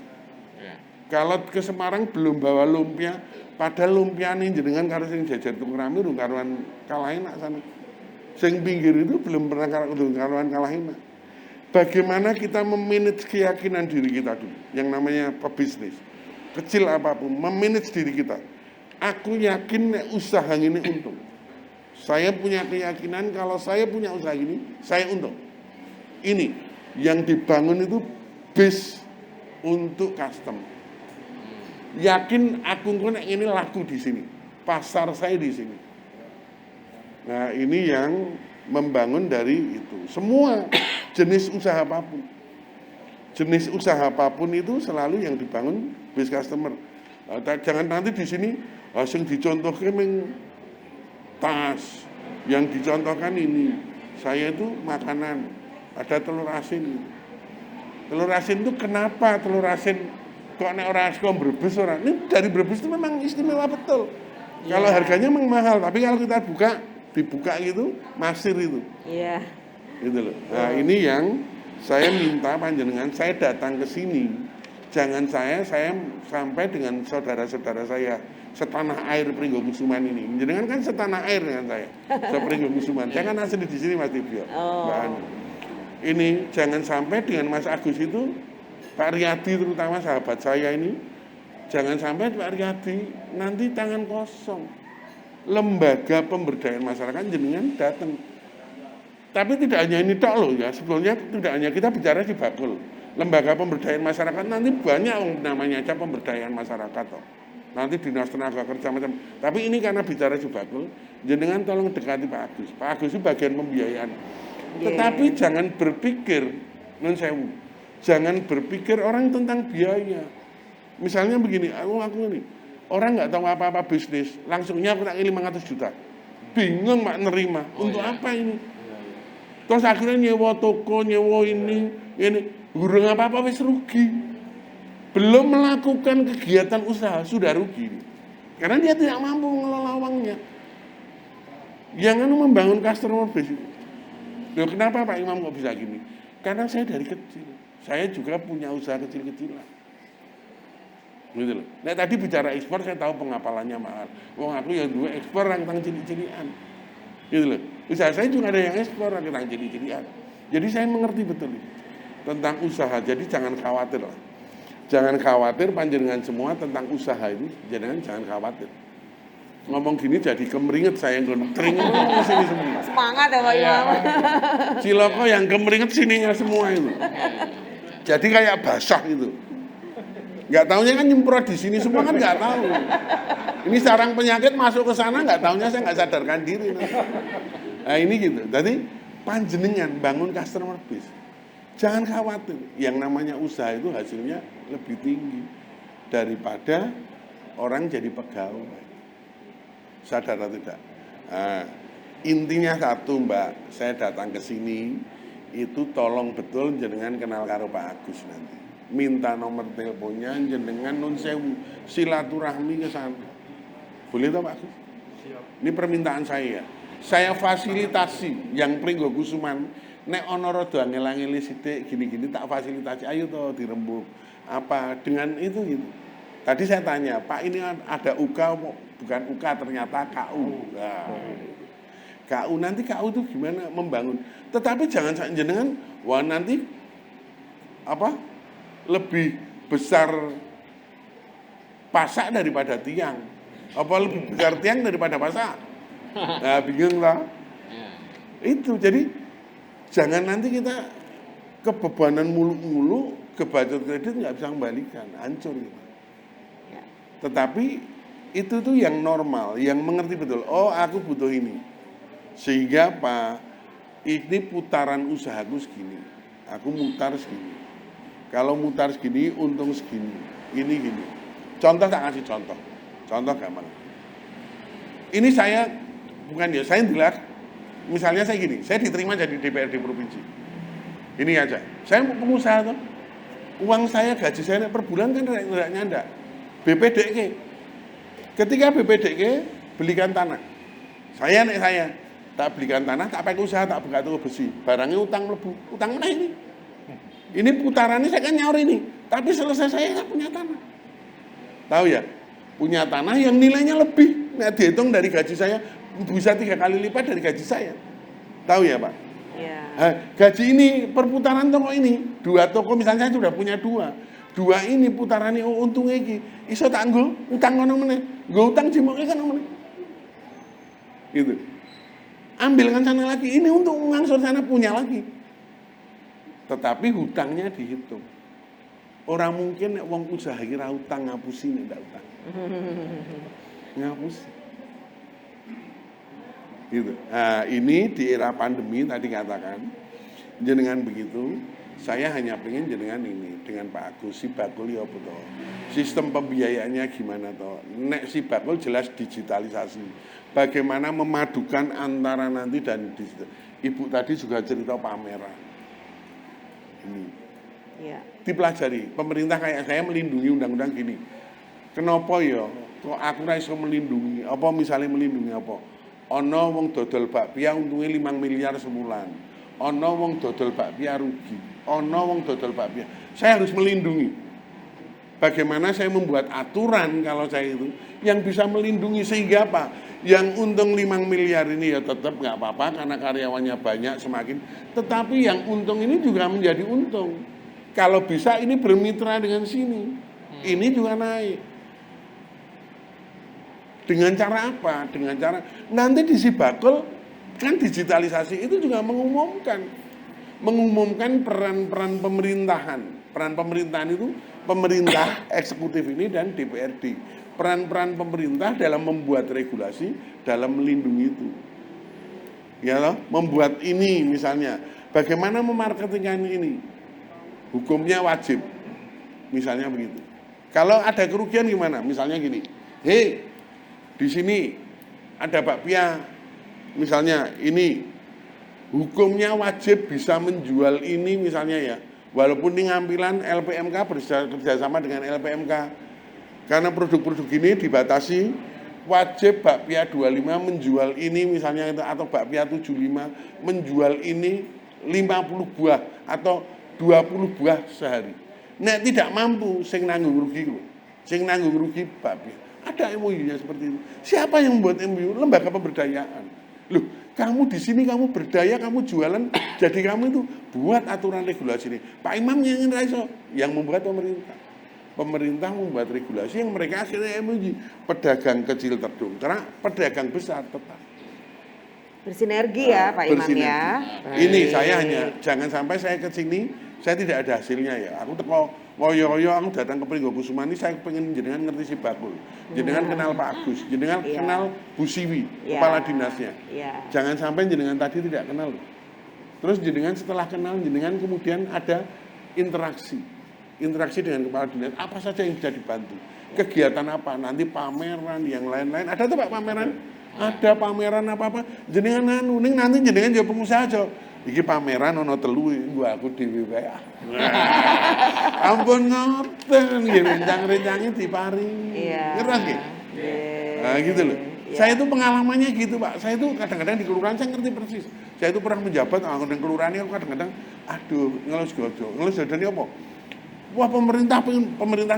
Kalau ke Semarang belum bawa lumpia, padahal lumpia nih jenengan karo sing jajar tukang rame urung karuan kalah enak sana. Sing pinggir itu belum pernah karuan kalah enak. Bagaimana kita memanage keyakinan diri kita dulu, yang namanya pebisnis. Kecil apapun, memanage diri kita. Aku yakin usaha ini untung. Saya punya keyakinan kalau saya punya usaha ini, saya untung. Ini yang dibangun itu base untuk custom. Yakin aku ini laku di sini, pasar saya di sini. Nah ini yang membangun dari itu. Semua jenis usaha apapun. Jenis usaha apapun itu selalu yang dibangun base customer. Jangan nanti di sini yang dicontohkan tas, yang dicontohkan ini. Saya itu makanan, ada telur asin. Telur asin itu kenapa telur asin kok nek ora sekom Brebes ora? Ini dari Brebes itu memang istimewa betul. Kalau harganya memang mahal, tapi kalau kita dibuka gitu, masir itu. Iya. Gitu loh. Nah, ini yang saya minta panjenengan, saya datang ke sini. Jangan saya sampai dengan saudara-saudara saya setanah air Pringgokusuman ini. Jenengan kan setanah air dengan saya. Pringgokusuman. Saya kan asli di sini Mas Tibio. Ini jangan sampai dengan Mas Agus itu, Pak Riyadi terutama sahabat saya ini, jangan sampai Pak Riyadi nanti tangan kosong. Lembaga pemberdayaan masyarakat jenengan datang. Tapi tidak hanya ini tok loh ya, sebetulnya tidak hanya kita bicara di Bakul. Lembaga pemberdayaan masyarakat nanti banyak namanya aja pemberdayaan masyarakat toh. Nanti dinas tenaga kerja macam. Tapi ini karena bicara di Bakul, jenengan tolong dekati Pak Agus. Pak Agus itu bagian pembiayaan. Tetapi jangan berpikir nun sewu. Jangan berpikir orang tentang biaya. Misalnya begini, aku ini orang nggak tahu apa-apa bisnis, langsungnya aku tak 500 juta. Bingung mak nerima. Untuk apa ini? Terus akhirnya nyewa toko, nyewa ini, gurung apa-apa wis rugi. Belum melakukan kegiatan usaha sudah rugi. Karena dia tidak mampu mengelola uangnya. Yang membangun customer base. Loh, kenapa Pak Imam kok bisa gini? Karena saya dari kecil. Saya juga punya usaha kecil-kecilan. Gitu loh. Nah tadi bicara ekspor saya tahu pengapalannya mahal. Wong aku yang dua ekspor rangtang cilik-cilikan. Gitu loh. Usaha saya juga ada yang ekspor rangtang cilik-cilikan. Jadi saya mengerti betul ini tentang usaha. Jadi jangan khawatir lah. Jangan khawatir panjenengan semua tentang usaha ini. Jangan khawatir. Ngomong gini jadi kemeringet saya kering sini semua. Semangat ya Pak Imam. Ciloko yang kemeringet sininya semua itu. Jadi kayak basah itu. Nggak taunya kan nyemprot di sini semua kan nggak tahu. Ini sarang penyakit masuk ke sana nggak taunya saya nggak sadarkan diri. Nah ini gitu. Jadi panjenengan bangun customer base. Jangan khawatir. Yang namanya usaha itu hasilnya lebih tinggi daripada orang jadi pegawai. Sadar atau tidak? Nah, intinya satu Mbak, saya datang ke sini itu tolong betul jenengan kenal karo Pak Agus nanti. Minta nomor teleponnya jenengan nun sewu silaturahmi ke sana. Boleh toh Pak Agus? Ini permintaan saya. Saya fasilitasi yang Pringgokusuman nek ana rada angel-angel sithik gini-gini tak fasilitasi. Ayo toh dirembuk. Apa dengan itu gitu. Tadi saya tanya, Pak ini ada UK bukan UK ternyata KU. Nah, KU nanti KU itu gimana membangun? Tetapi jangan jenengan wah nanti apa? Lebih besar pasak daripada tiang. Apa lebih besar tiang daripada pasak? Nah, bingung lah. Itu jadi jangan nanti kita kebebanan mulu-mulu, kebacot kredit nggak bisa kembalikan, hancur gitu. Tetapi itu tuh yang normal, yang mengerti betul. Oh, aku butuh ini. Sehingga Pak, ini putaran usahaku segini. Aku mutar segini. Kalau mutar segini, untung segini. Ini gini. Contoh tak kasih contoh. Contoh gampang. Ini saya, bukan ya, saya jelas. Misalnya saya gini, saya diterima jadi DPRD Provinsi. Ini aja. Saya pengusaha tuh. Uang saya, gaji saya per bulan kan tidak nyanda. BPDK. Ketika BPDK belikan tanah. Saya tak belikan tanah, tak pakai usaha, tak buka toko besi. Barangnya utang mlebu. Utang mana ini? Ini putarannya saya kan nyaur ini. Tapi selesai saya nggak punya tanah. Tahu ya? Punya tanah yang nilainya lebih. Nah, dihitung dari gaji saya bisa 3 kali lipat dari gaji saya. Tahu ya, Pak? Iya. Nah, gaji ini perputaran toko ini, 2 toko misalnya saya sudah punya 2 ini putarannya untungnya iki iso tak nggo utang kono meneh. Nggo utang jimoke kan meneh. Gitu. Ambilkan sana lagi, ini untuk ngangsur sana punya lagi. Tetapi hutangnya dihitung. Orang mungkin wong usaha kira utang ngapusi ndak utang. Ngapusi. Gitu. Nah, ini di era pandemi tadi katakan jenengan begitu, saya hanya pengen jenengan ini dengan Pak Agus si bakul ya apa toh. Sistem pembiayaannya gimana toh? Nek si bakul jelas digitalisasi. Bagaimana memadukan antara nanti dan digital. Ibu tadi juga cerita pameran. Ini. Iya. Dipelajari. Pemerintah kayak saya melindungi undang-undang gini. Kenapa ya? Kok aku ra iso melindungi? Apa misalnya melindungi apa? Ana wong dodol bakpia untungnya 5 miliar sebulan. Ana wong dodol bakpia rugi. Ana wong dodol bakpia. Saya harus melindungi. Bagaimana saya membuat aturan kalau saya itu yang bisa melindungi sehingga apa? Yang untung 5 miliar ini ya tetap nggak apa-apa karena karyawannya banyak semakin. Tetapi yang untung ini juga menjadi untung. Kalau bisa ini bermitra dengan sini. Ini juga naik. Dengan cara apa? Dengan cara nanti di Sibakul kan digitalisasi itu juga mengumumkan peran-peran pemerintahan. Peran pemerintahan itu pemerintah eksekutif ini dan DPRD. Peran-peran pemerintah dalam membuat regulasi, dalam melindungi itu. Ya loh, membuat ini misalnya, bagaimana memarketingkan ini? Hukumnya wajib. Misalnya begitu. Kalau ada kerugian gimana? Misalnya gini. Hei, di sini ada bakpia, misalnya ini hukumnya wajib bisa menjual ini misalnya ya, walaupun ini ngambilan LPMK bekerjasama dengan LPMK, karena produk-produk ini dibatasi wajib bakpia 25 menjual ini misalnya atau bakpia 75 menjual ini 50 buah atau 20 buah sehari. Nek tidak mampu, sing nanggung rugi lho. Sing nanggung rugi bakpia. Ada MOU-nya seperti itu. Siapa yang membuat MOU? Lembaga pemberdayaan. Loh, kamu di sini kamu berdaya, kamu jualan, jadi kamu itu buat aturan regulasi ini. Pak Imam yang raiso, yang membuat pemerintah. Pemerintah membuat regulasi yang mereka akhirnya MOU. Pedagang kecil terdongkrak, pedagang besar tetap. Bersinergi ya Pak Imam ya. Ini saya hanya, jangan sampai saya ke sini, saya tidak ada hasilnya ya. Aku teko woyo-woyo aku datang ke Pringgo Kusuma ini saya pengen jenengan ngerti si Bakul. Jenengan kenal Pak Agus, jenengan kenal Bu Siwi, kepala dinasnya. Jangan sampai jenengan tadi tidak kenal. Terus jenengan setelah kenal, jenengan kemudian ada interaksi. Interaksi dengan kepala dinas, apa saja yang bisa dibantu. Kegiatan apa, nanti pameran, yang lain-lain. Ada tuh Pak pameran? Ada pameran apa-apa. Jenengan nanti jenengan jadi pengusaha aja. Iki pameran ono telu gua aku dhewe wae. Ampun ngoten nggih rencang-rencange diparingi. Ngerti nggih? Nah, gitu loh. Saya itu pengalamannya gitu, Pak. Saya itu kadang-kadang di kelurahan saya ngerti persis. Saya itu pernah menjabat anggota kelurahan itu kadang-kadang aduh, ngelus gojo. Ngelus dadane apa? Wah, pemerintah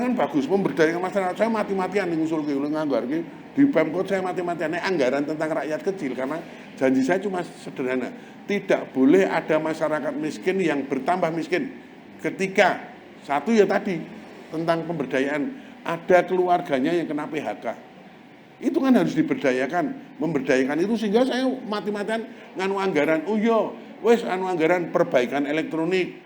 kan bagus, memberdayakan masyarakat. Saya mati-matian ngusulke lho nganggarke di Pemkot saya mati-matian anggaran tentang rakyat kecil karena janji saya cuma sederhana. Tidak boleh ada masyarakat miskin yang bertambah miskin. Ketika satu ya tadi tentang pemberdayaan, ada keluarganya yang kena PHK. Itu kan harus diberdayakan, memberdayakan itu sehingga saya mati-matian nganu anggaran. Oh iya, wes anu anggaran perbaikan elektronik,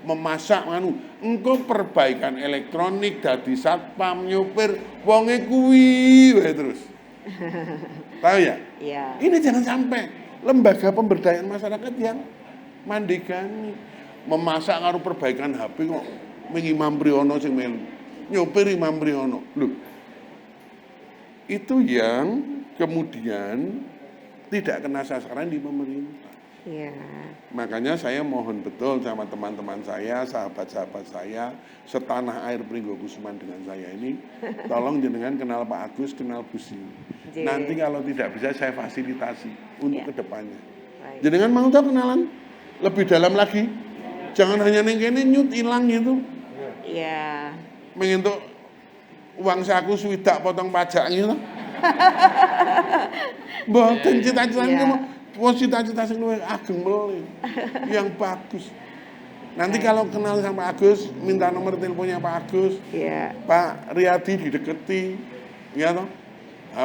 memasak nganu. Engko perbaikan elektronik dadi satpam nyopir wonge kuwi wae terus. Tahu ya? Iya. Ini jangan sampai lembaga pemberdayaan masyarakat yang mandegani memasak karo perbaikan HP kok Imam Priyono sing melu. Nyopir Imam Priyono. Loh. Itu yang kemudian tidak kena sasaran di pemerintah. Iya. Makanya saya mohon betul sama teman-teman saya, sahabat-sahabat saya, setanah air Pringgo Kusuman dengan saya ini, tolong jenengan kenal Pak Agus, kenal Bu Siwi. Nanti kalau tidak bisa saya fasilitasi untuk kedepannya. Jenengan mau tahu kenalan lebih dalam lagi? Jangan hanya neng kene nyut hilang gitu. Iya. Mengentuk uang saku swidak potong pajak gitu. Mboten cita-citane mau cita-cita sing luwih ageng mele. Yang bagus. Nanti kalau kenal sama Pak Agus, minta nomor teleponnya Pak Agus. Iya. Pak Riyadi dideketi. Ya toh?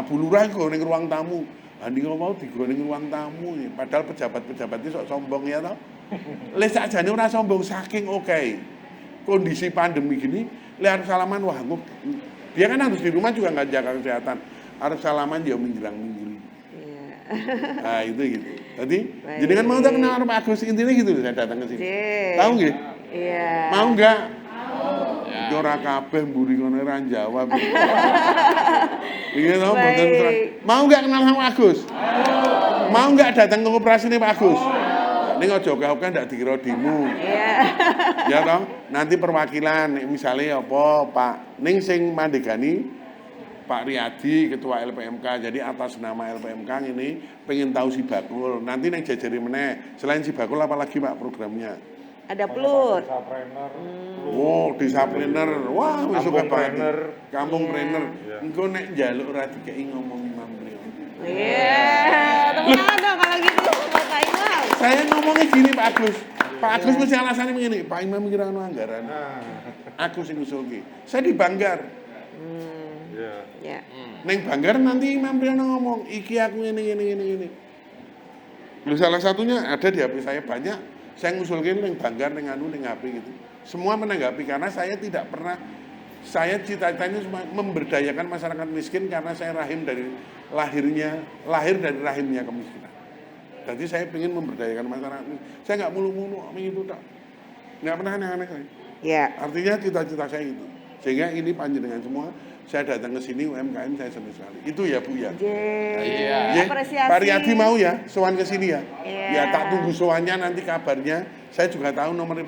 Bu Lurah go ning ruang tamu. Andi mau digo ning ruang tamu. Padahal pejabat-pejabat itu sok sombong ya toh. Les sakjane ora sombong saking oke. Kondisi pandemi gini, lihat salaman wah dia kan harus di rumah juga nggak jaga kesehatan. Harus salaman dia menjelang-menjeli. Nah itu gitu. Jadi kan mau tak kenal Pak Agus intinya gitu saya datang ke sini. Tahu nggih? Iya. Mau nggak? Ya. Ora kabeh mburi kono ora jawab. Iya toh, mboten terang. Mau nggak kenal sama Agus? Mau nggak datang ke koperasi nih Pak Agus? Ini ojo oke ndak dikira demo. Iya. Ya toh, nanti perwakilan misalnya apa Pak ning sing mandegani Pak Riyadi, Ketua LPMK, jadi atas nama LPMK ini pengen tahu Sibakul. Nanti yang jajari meneh, selain Sibakul apalagi Pak programnya? Ada Plut. Oh, Desapreneur. Wah, wis suka banget. Kampung Trainer. Engko nek njaluk ora dikeki ngomong Imam beliau. Iya, teman dong kalau gitu Pak Imam. Saya ngomongnya gini Pak Agus. Pak Agus mesti alasannya begini, Pak Imam kira anu anggaran. Aku sing usulke. Saya di Banggar. Ya. Neng Banggar nanti Imam Priyono ngomong, iki aku ini. Lu salah satunya ada di HP saya banyak, saya ngusulkan neng Banggar, neng HP gitu. Semua menanggapi karena saya tidak pernah, saya cita-citanya cuma memberdayakan masyarakat miskin karena saya lahir dari rahimnya kemiskinan. Jadi saya ingin memberdayakan masyarakat miskin. Saya nggak mulu-mulu gitu tak, nggak pernah aneh-aneh saya. Ya. Artinya cita-cita saya itu. Sehingga ini panjenengan semua, saya datang ke sini UMKM saya senang sekali. Itu ya Bu ya. Iya. Apresiasi. Pak Riyadi mau ya sowan ke sini ya. Iya. Ya tak tunggu sowannya nanti kabarnya. Saya juga tahu nomornya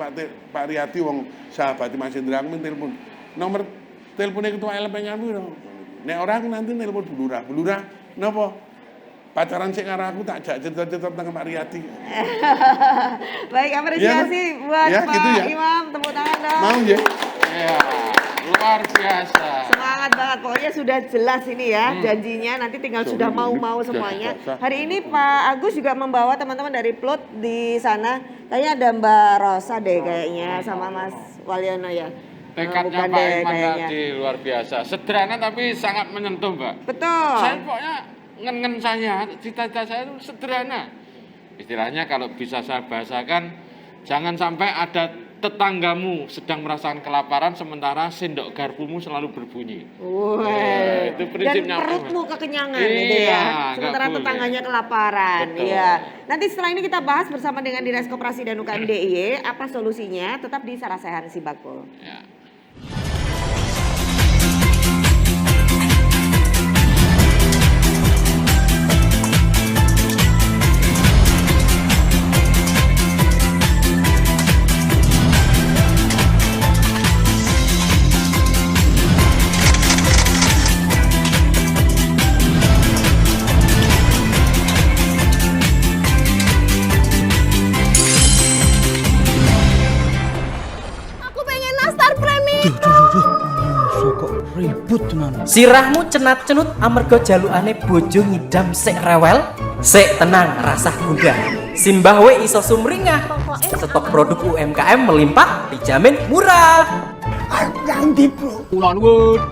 Pak Riyadi wong sahabat Mas Indra aku telepon. Nomor teleponnya ketua LPMK piro? Nek ora aku nanti nelpon Bu Lurah. Bu Lurah, napa? Pacaran sik karo aku tak jak cerita-cerita tentang Pak Riyadi. Baik, apresiasi buat ya, Pak gitu ya. Imam, tepuk tangan dong. Mau ya? Ya, luar biasa. Semangat banget, pokoknya sudah jelas ini ya janjinya, nanti tinggal sudah mau semuanya. Hari ini Pak Agus juga membawa teman-teman dari Plut di sana. Kayaknya ada Mbak Rosa deh kayaknya sama Mas Walyono ya. Tekadnya Pak Iman tadi luar biasa. Sederhana tapi sangat menyentuh Mbak. Betul. Saya pokoknya ngen saya, cita-cita saya itu sederhana. Istilahnya kalau bisa saya bahasakan, jangan sampai ada tetanggamu sedang merasakan kelaparan sementara sendok garpumu selalu berbunyi. Wah, itu prinsipnya. dan perutmu kekenyangan iya, gitu ya. Sementara tetangganya kelaparan. Betul. Iya. Nanti setelah ini kita bahas bersama dengan Dinas Koperasi dan UKM DIY apa solusinya, tetap di Sarasehan Sibakul. Ya. Sirahmu cenat-cenut amarga jalukane bojo ngidam sik rewel. Sik tenang, rasah gundah. Simbah we iso sumringah. Stok produk UMKM melimpah, dijamin murah. Ganti bro. Ulon wud.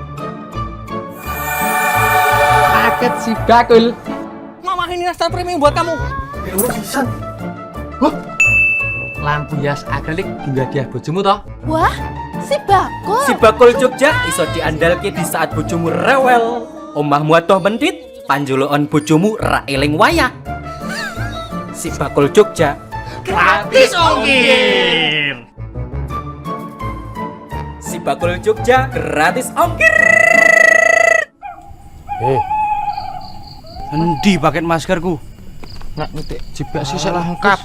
Paket Sibakul. Mama ini nastar premium buat kamu. Urusan. Lampu hias akrilik hingga dia bojomu toh. Wah, Sibakul. Sibakul Jogja iso diandalke di saat bojomu rewel. Omahmu atoh mendit, panjulukan bojomu ra eling wayah. Sibakul Jogja Gratis ongkir. Sibakul Jogja gratis ongkir. Endi paket maskerku? Nak ngetik jebak sih salah lengkap.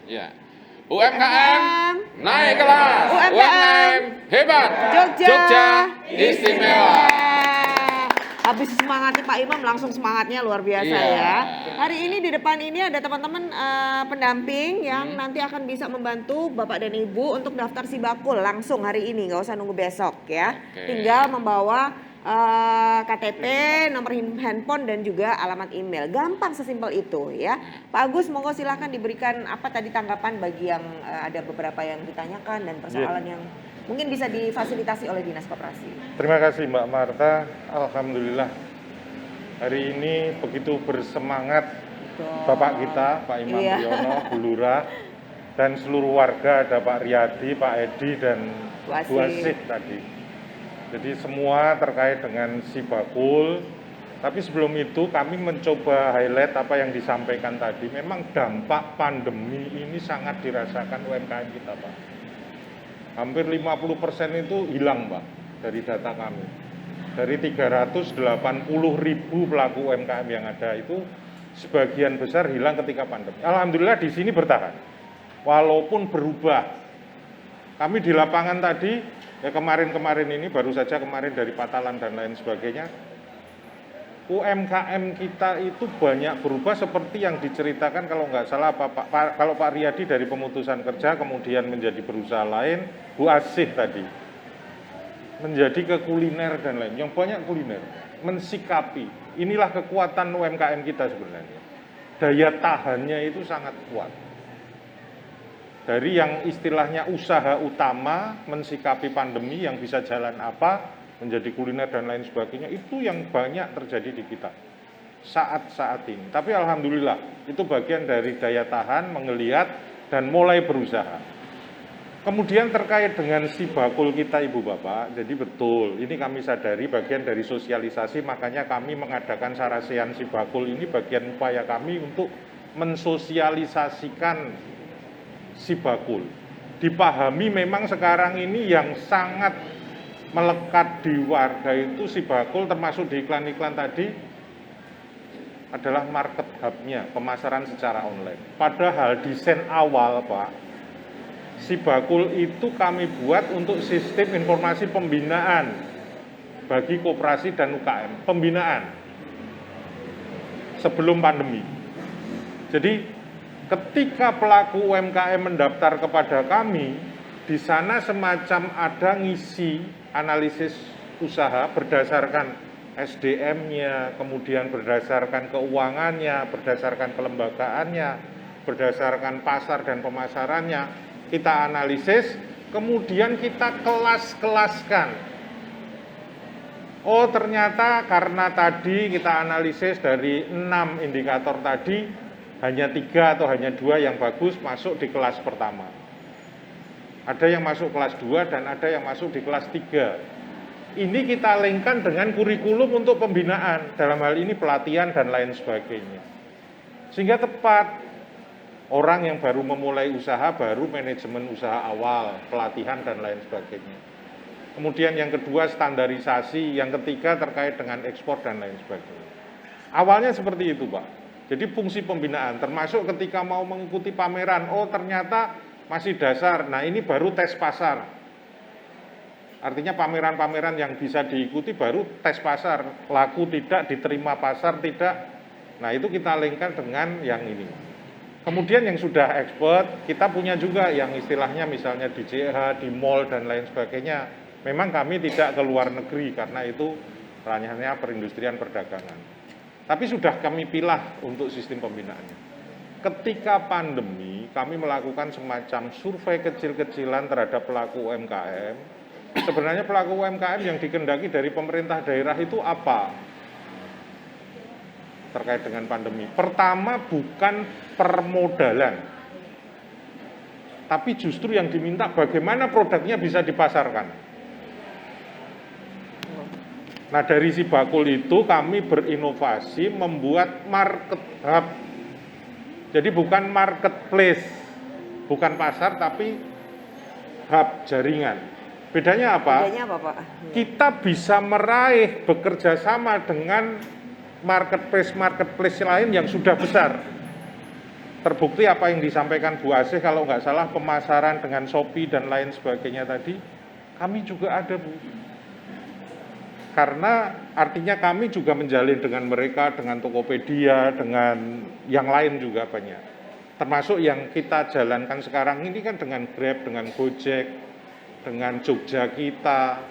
Ya. UMKM naik kelas. UMKM hebat. Jogja istimewa. Habis semangatnya Pak Imam, langsung semangatnya luar biasa ya. Hari ini di depan ini ada teman-teman pendamping yang nanti akan bisa membantu Bapak dan Ibu untuk daftar Sibakul langsung hari ini, nggak usah nunggu besok ya. Tinggal membawa KTP, nomor handphone dan juga alamat email. Gampang sesimpel itu ya. Pak Agus, monggo silakan diberikan apa tadi tanggapan bagi yang ada beberapa yang ditanyakan dan persoalan yang mungkin bisa difasilitasi oleh Dinas Koperasi. Terima kasih Mbak Marta. Alhamdulillah hari ini begitu bersemangat Bapak kita, Pak Imam Riono, Bu Lurah, dan seluruh warga, ada Pak Riyadi, Pak Edi, dan Bu Asih tadi. Jadi semua terkait dengan Sibakul. Tapi sebelum itu kami mencoba highlight apa yang disampaikan tadi. Memang dampak pandemi ini sangat dirasakan UMKM kita, Pak. Hampir 50% itu hilang, Pak, dari data kami. Dari 380.000 pelaku UMKM yang ada itu sebagian besar hilang ketika pandemi. Alhamdulillah di sini bertahan. Walaupun berubah. Kami di lapangan tadi, ya kemarin-kemarin ini, baru saja kemarin dari Patalan dan lain sebagainya, UMKM kita itu banyak berubah seperti yang diceritakan kalau nggak salah kalau Pak Riyadi dari pemutusan kerja kemudian menjadi berusaha lain, Bu Asih tadi menjadi ke kuliner dan lain, yang banyak kuliner, mensikapi. Inilah kekuatan UMKM kita sebenarnya. Daya tahannya itu sangat kuat. Dari yang istilahnya usaha utama mensikapi pandemi yang bisa jalan apa, menjadi kuliner dan lain sebagainya, itu yang banyak terjadi di kita saat-saat ini. Tapi alhamdulillah itu bagian dari daya tahan, menggeliat dan mulai berusaha. Kemudian terkait dengan Sibakul kita Ibu Bapak, jadi betul ini kami sadari bagian dari sosialisasi, makanya kami mengadakan Sarasehan Sibakul ini bagian upaya kami untuk mensosialisasikan Sibakul. Dipahami memang sekarang ini yang sangat melekat di warga itu Sibakul, termasuk di iklan-iklan tadi adalah market hub-nya, pemasaran secara online. Padahal desain awal Pak, Sibakul itu kami buat untuk sistem informasi pembinaan bagi koperasi dan UKM, pembinaan sebelum pandemi. Jadi ketika pelaku UMKM mendaftar kepada kami, di sana semacam ada ngisi analisis usaha berdasarkan SDM-nya, kemudian berdasarkan keuangannya, berdasarkan kelembagaannya, berdasarkan pasar dan pemasarannya, kita analisis, kemudian kita kelas-kelaskan. Oh ternyata karena tadi kita analisis dari 6 indikator tadi, hanya 3 atau hanya 2 yang bagus masuk di kelas pertama. Ada yang masuk kelas 2 dan ada yang masuk di kelas 3. Ini kita linkkan dengan kurikulum untuk pembinaan, dalam hal ini pelatihan dan lain sebagainya. Sehingga tepat, orang yang baru memulai usaha, baru manajemen usaha awal, pelatihan dan lain sebagainya. Kemudian yang kedua standarisasi, yang ketiga terkait dengan ekspor dan lain sebagainya. Awalnya seperti itu Pak. Jadi fungsi pembinaan, termasuk ketika mau mengikuti pameran, oh ternyata masih dasar, nah ini baru tes pasar. Artinya pameran-pameran yang bisa diikuti baru tes pasar, laku tidak, diterima pasar tidak. Nah itu kita linkkan dengan yang ini. Kemudian yang sudah expert, kita punya juga yang istilahnya misalnya di JH, di mall dan lain sebagainya. Memang kami tidak ke luar negeri karena itu ranahnya perindustrian perdagangan. Tapi sudah kami pilah untuk sistem pembinaannya. Ketika pandemi, kami melakukan semacam survei kecil-kecilan terhadap pelaku UMKM. Sebenarnya pelaku UMKM yang dikendaki dari pemerintah daerah itu apa? Terkait dengan pandemi. Pertama, bukan permodalan. Tapi justru yang diminta bagaimana produknya bisa dipasarkan. Nah dari Sibakul itu kami berinovasi membuat market hub. Jadi bukan marketplace, bukan pasar tapi hub jaringan. Bedanya apa? Bedanya apa Pak? Kita bisa meraih bekerja sama dengan marketplace lain yang sudah besar. terbukti apa yang disampaikan Bu Asih, kalau nggak salah pemasaran dengan Shopee dan lain sebagainya tadi, kami juga ada, Bu. Karena artinya kami juga menjalin dengan mereka, dengan Tokopedia, dengan yang lain juga banyak. Termasuk yang kita jalankan sekarang ini kan dengan Grab, dengan Gojek, dengan Jogja Kita,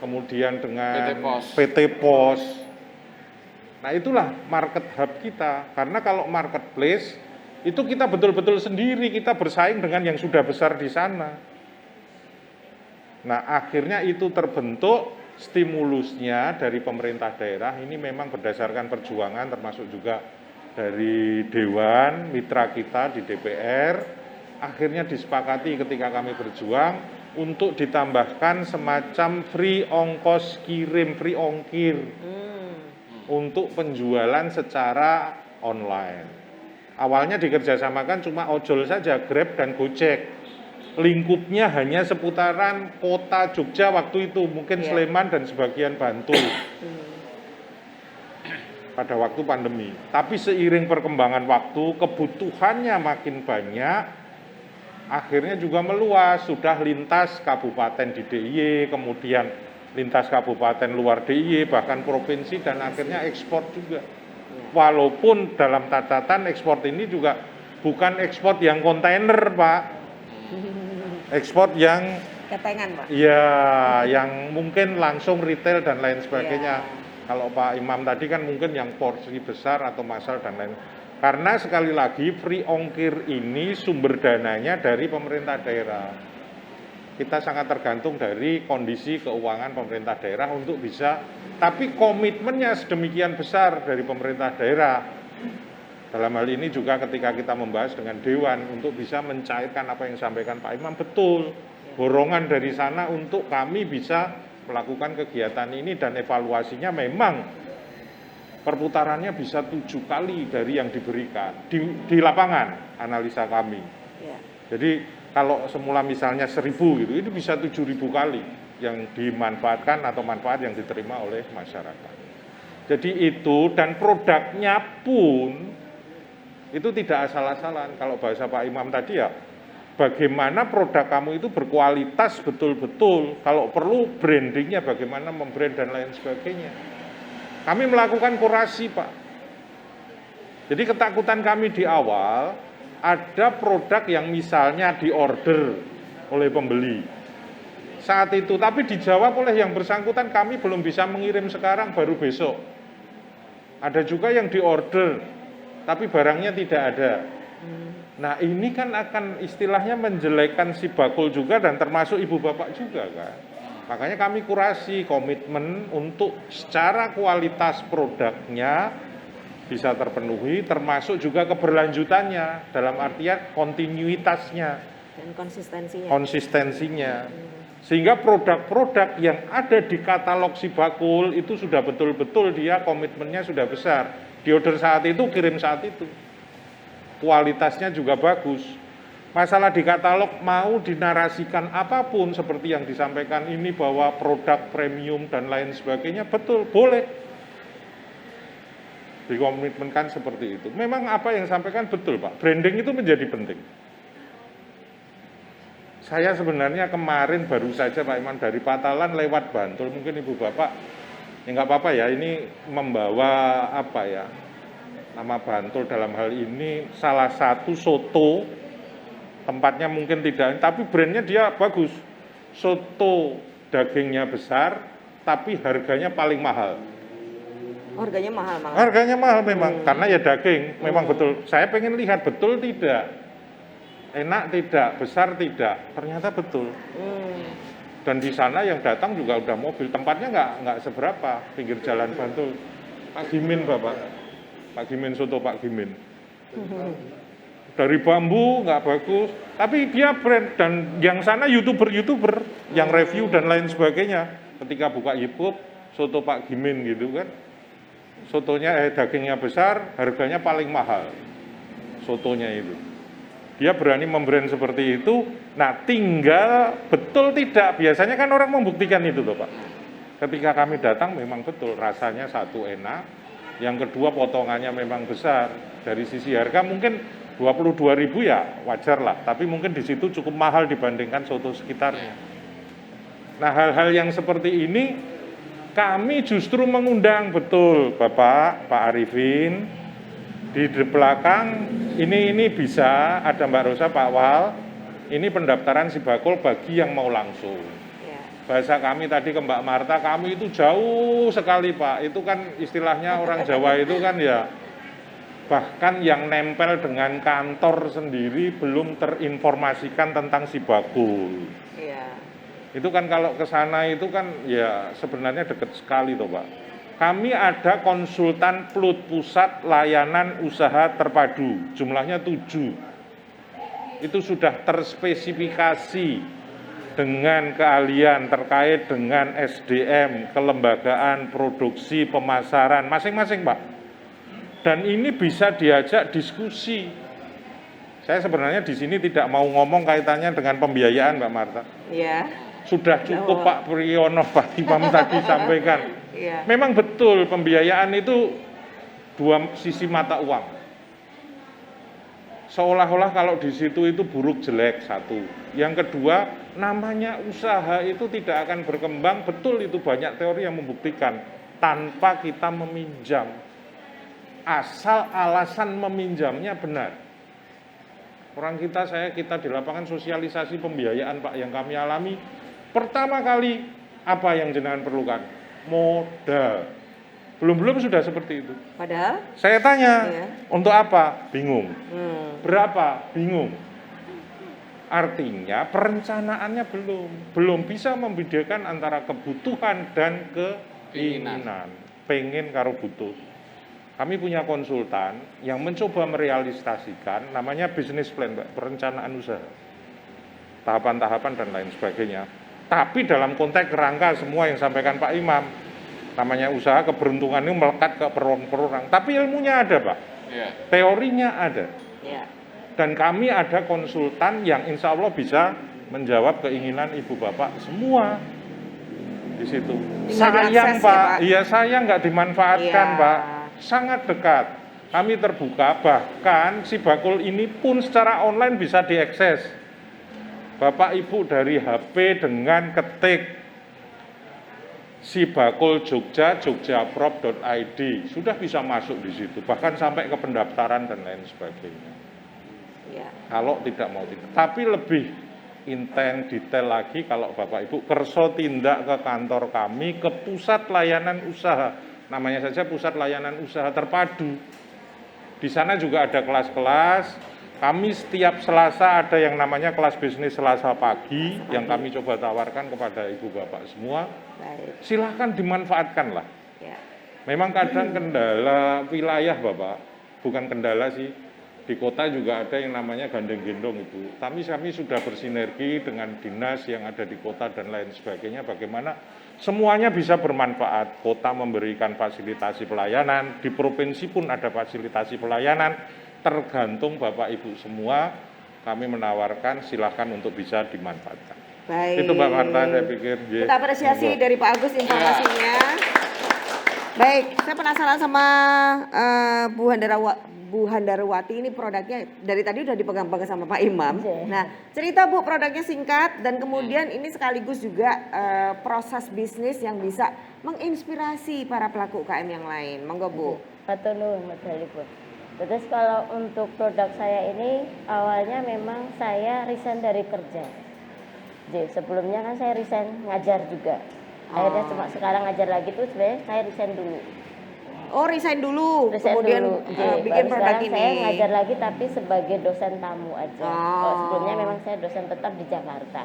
kemudian dengan PT Pos. Nah itulah market hub kita, karena kalau marketplace itu kita betul-betul sendiri, kita bersaing dengan yang sudah besar di sana. Nah akhirnya itu terbentuk stimulusnya dari pemerintah daerah, ini memang berdasarkan perjuangan termasuk juga dari Dewan Mitra kita di DPR, akhirnya disepakati ketika kami berjuang untuk ditambahkan semacam free ongkos kirim, free ongkir untuk penjualan secara online. Awalnya dikerjasamakan cuma ojol saja, Grab dan Gojek. Lingkupnya hanya seputaran kota Jogja waktu itu, mungkin Sleman dan sebagian Bantul. Pada waktu pandemi. Tapi seiring perkembangan waktu, kebutuhannya makin banyak, akhirnya juga meluas, sudah lintas kabupaten di DIY, kemudian lintas kabupaten luar DIY, bahkan provinsi, dan akhirnya ekspor juga. Walaupun dalam catatan ekspor ini juga bukan ekspor yang kontainer, Pak. Ekspor yang ketengan, Pak. Iya, yang mungkin langsung retail dan lain sebagainya. Kalau Pak Imam tadi kan mungkin yang porsi besar atau massal dan lain. Karena sekali lagi free ongkir ini sumber dananya dari pemerintah daerah. Kita sangat tergantung dari kondisi keuangan pemerintah daerah untuk bisa, tapi komitmennya sedemikian besar dari pemerintah daerah. Dalam hal ini juga ketika kita membahas dengan Dewan untuk bisa mencairkan apa yang disampaikan Pak Imam, betul. Dorongan dari sana untuk kami bisa melakukan kegiatan ini, dan evaluasinya memang perputarannya bisa 7 kali dari yang diberikan di lapangan analisa kami. Jadi kalau semula misalnya 1.000 gitu, itu bisa 7.000 kali yang dimanfaatkan atau manfaat yang diterima oleh masyarakat. Jadi itu, dan produknya pun itu tidak asal-asalan. Kalau bahasa Pak Imam tadi ya, bagaimana produk kamu itu berkualitas betul-betul. Kalau perlu brandingnya bagaimana membrand dan lain sebagainya. Kami melakukan kurasi, Pak. Jadi ketakutan kami di awal, ada produk yang misalnya diorder oleh pembeli saat itu, tapi dijawab oleh yang bersangkutan, kami belum bisa mengirim sekarang, baru besok. Ada juga yang diorder, tapi barangnya tidak ada. Nah ini kan akan istilahnya menjelekkan si bakul juga, dan termasuk ibu bapak juga kan. Makanya kami kurasi komitmen untuk secara kualitas produknya bisa terpenuhi, termasuk juga keberlanjutannya, dalam artian kontinuitasnya dan konsistensinya. Sehingga produk-produk yang ada di katalog si bakul itu sudah betul-betul dia komitmennya sudah besar. Di order saat itu, kirim saat itu. Kualitasnya juga bagus. Masalah di katalog mau dinarasikan apapun seperti yang disampaikan ini, bahwa produk premium dan lain sebagainya, betul, boleh dikomitmenkan seperti itu. Memang apa yang disampaikan betul, Pak. Branding itu menjadi penting. Saya sebenarnya kemarin baru saja Pak Iman dari Patalan lewat Bantul, mungkin Ibu Bapak, ya nggak apa-apa ya, ini membawa apa ya, nama Bantul dalam hal ini salah satu soto, tempatnya mungkin tidak, tapi brandnya dia bagus. Soto dagingnya besar, tapi harganya paling mahal. Harganya mahal. Harganya mahal memang, karena ya daging, memang betul. Saya pengen lihat betul tidak, enak tidak, besar tidak, ternyata betul. Dan di sana yang datang juga udah mobil, tempatnya nggak seberapa, pinggir jalan Bantul. Pak Gimin, Bapak, Pak Gimin, soto Pak Gimin. Dari bambu nggak bagus, tapi dia brand, dan yang sana youtuber yang review dan lain sebagainya. Ketika buka YouTube, soto Pak Gimin gitu kan. Sotonya dagingnya besar, harganya paling mahal. Sotonya itu. Dia berani membrand seperti itu. Nah, tinggal betul tidak. Biasanya kan orang membuktikan itu loh, Pak. Ketika kami datang memang betul rasanya satu enak, yang kedua potongannya memang besar. Dari sisi harga mungkin 22.000 ya wajar lah, tapi mungkin di situ cukup mahal dibandingkan soto sekitarnya. Nah, hal-hal yang seperti ini kami justru mengundang betul Bapak, Pak Arifin, di belakang ini bisa ada Mbak Rosa, Pak Wal, ini pendaftaran sibakul bagi yang mau langsung. Bahasa kami tadi ke Mbak Marta, kami itu jauh sekali Pak, itu kan istilahnya orang Jawa itu kan ya, bahkan yang nempel dengan kantor sendiri belum terinformasikan tentang sibakul. Itu kan kalau ke sana itu kan ya sebenarnya dekat sekali toh Pak. Kami ada konsultan pusat layanan usaha terpadu, jumlahnya 7. Itu sudah terspesifikasi dengan keahlian terkait dengan SDM, kelembagaan, produksi, pemasaran, masing-masing Pak. Dan ini bisa diajak diskusi. Saya sebenarnya di sini tidak mau ngomong kaitannya dengan pembiayaan Mbak Marta. Iya. Sudah cukup Pak Priyono, Pak Imam tadi sampaikan. Iya. Memang betul pembiayaan itu dua sisi mata uang. Seolah-olah kalau di situ itu buruk jelek satu. Yang kedua, namanya usaha itu tidak akan berkembang. Betul itu banyak teori yang membuktikan tanpa kita meminjam. Asal alasan meminjamnya benar. Orang kita di lapangan sosialisasi pembiayaan Pak yang kami alami. Pertama kali apa yang jenengan perlukan? Modal. Belum sudah seperti itu. Padahal? Saya tanya, untuk apa? Bingung. Berapa? Bingung. Artinya perencanaannya belum bisa membedakan antara kebutuhan dan keinginan. Pengen karo butuh. Kami punya konsultan yang mencoba merealisasikan namanya business plan, perencanaan usaha. Tahapan-tahapan dan lain sebagainya. Tapi dalam konteks kerangka semua yang sampaikan Pak Imam, namanya usaha keberuntungan ini melekat ke per-orang. Tapi ilmunya ada Pak, teorinya ada. Dan kami ada konsultan yang insya Allah bisa menjawab keinginan ibu bapak semua di situ. Sayang Pak, iya sayang nggak dimanfaatkan Pak, sangat dekat. Kami terbuka, bahkan sibakul ini pun secara online bisa diakses. Bapak Ibu dari HP dengan ketik Sibakul Jogja, jogjaprop.id sudah bisa masuk di situ, bahkan sampai ke pendaftaran dan lain sebagainya. Kalau tidak mau tidak, tapi lebih intens detail lagi kalau Bapak Ibu kerso tindak ke kantor kami, ke pusat layanan usaha, namanya saja pusat layanan usaha terpadu. Di sana juga ada kelas-kelas. Kami setiap Selasa ada yang namanya kelas bisnis Selasa pagi yang kami coba tawarkan kepada ibu bapak semua. Silahkan dimanfaatkan lah. Memang kadang kendala wilayah Bapak, bukan kendala sih. Di kota juga ada yang namanya gandeng-gendong itu. Kami sudah bersinergi dengan dinas yang ada di kota dan lain sebagainya. Bagaimana semuanya bisa bermanfaat. Kota memberikan fasilitasi pelayanan, di provinsi pun ada fasilitasi pelayanan. Tergantung Bapak Ibu semua, kami menawarkan silahkan untuk bisa dimanfaatkan. Baik. Itu Mbak Marta saya pikir. Kita apresiasi dari Pak Agus informasinya. Baik, saya penasaran sama Bu Handarwati, ini produknya dari tadi udah dipegang-pegang sama Pak Imam. Nah, cerita Bu, produknya singkat dan kemudian ini sekaligus juga proses bisnis yang bisa menginspirasi para pelaku UKM yang lain. Monggo Bu. Betul, Bu. Terus kalau untuk produk saya ini awalnya memang saya resign dari kerja. Jadi sebelumnya kan saya resign ngajar juga. Akhirnya cuma sekarang ngajar lagi tuh sebenarnya saya resign dulu. Oh, resign dulu, kemudian bikin produk ini. Saya ngajar lagi tapi sebagai dosen tamu aja. Kalau sebelumnya memang saya dosen tetap di Jakarta.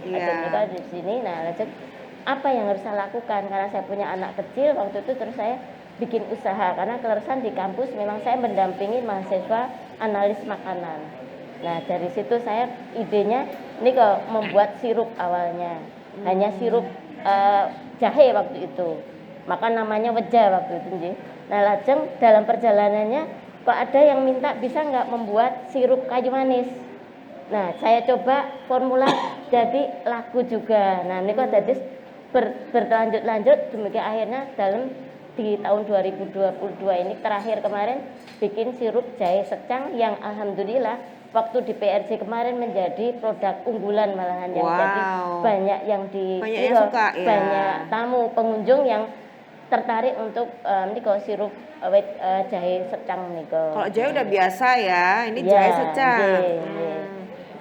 Jadi kalau di sini, nah lanjut apa yang harus saya lakukan karena saya punya anak kecil waktu itu, terus saya bikin usaha karena kelulusan di kampus memang saya mendampingi mahasiswa analis makanan. Nah dari situ saya idenya ini kok membuat sirup awalnya, hanya sirup jahe waktu itu, maka namanya weja waktu itu. Nah lajeng dalam perjalanannya kok ada yang minta bisa nggak membuat sirup kayu manis. Nah saya coba formula jadi laku juga. Nah ini kok jadi berlanjut-lanjut demikian akhirnya dalam di tahun 2022 ini terakhir kemarin bikin sirup jahe secang yang alhamdulillah waktu di PRJ kemarin menjadi produk unggulan malahan yang jadi banyak yang suka, ya. Banyak tamu pengunjung yang tertarik untuk niko sirup jahe secang niko. Kalau jahe udah biasa ya, ini jahe secang.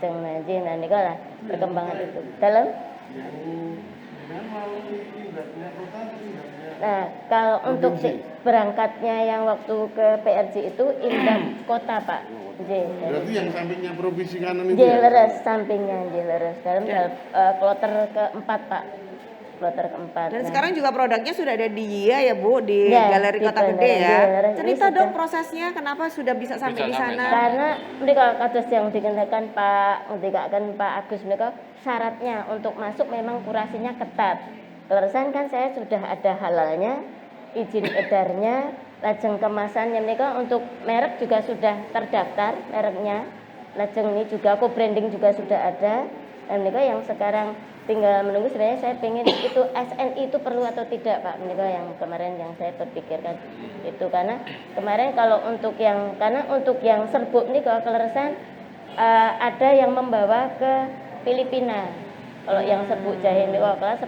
Nah niko lah perkembangan itu dalam. Nah, kalau untuk berangkatnya yang waktu ke PRJ itu Indam Kota, Pak. Berarti yang sampingnya Provinsi Kanan itu leres, sampingnya leres. Dalam kloter keempat, Pak. Kloter keempat. Dan sekarang juga produknya sudah ada di YIA ya, Bu, di Galeri Kota Gede ya. Cerita dong prosesnya, kenapa sudah bisa sampai di sana? Karena mereka kados yang dikenakan Pak Agus mereka syaratnya untuk masuk memang kurasinya ketat. Keleresan kan saya sudah ada halalnya, izin edarnya, lajeng kemasannya mereka untuk merek juga sudah terdaftar mereknya, lajeng ini juga co-branding juga sudah ada, dan mereka yang sekarang tinggal menunggu sebenarnya saya pengen itu SNI itu perlu atau tidak Pak, mereka yang kemarin yang saya berpikirkan itu karena kemarin kalau untuk yang serbuk ini kalau keleresan ada yang membawa ke Filipina, kalau yang serbuk jahe ini kelas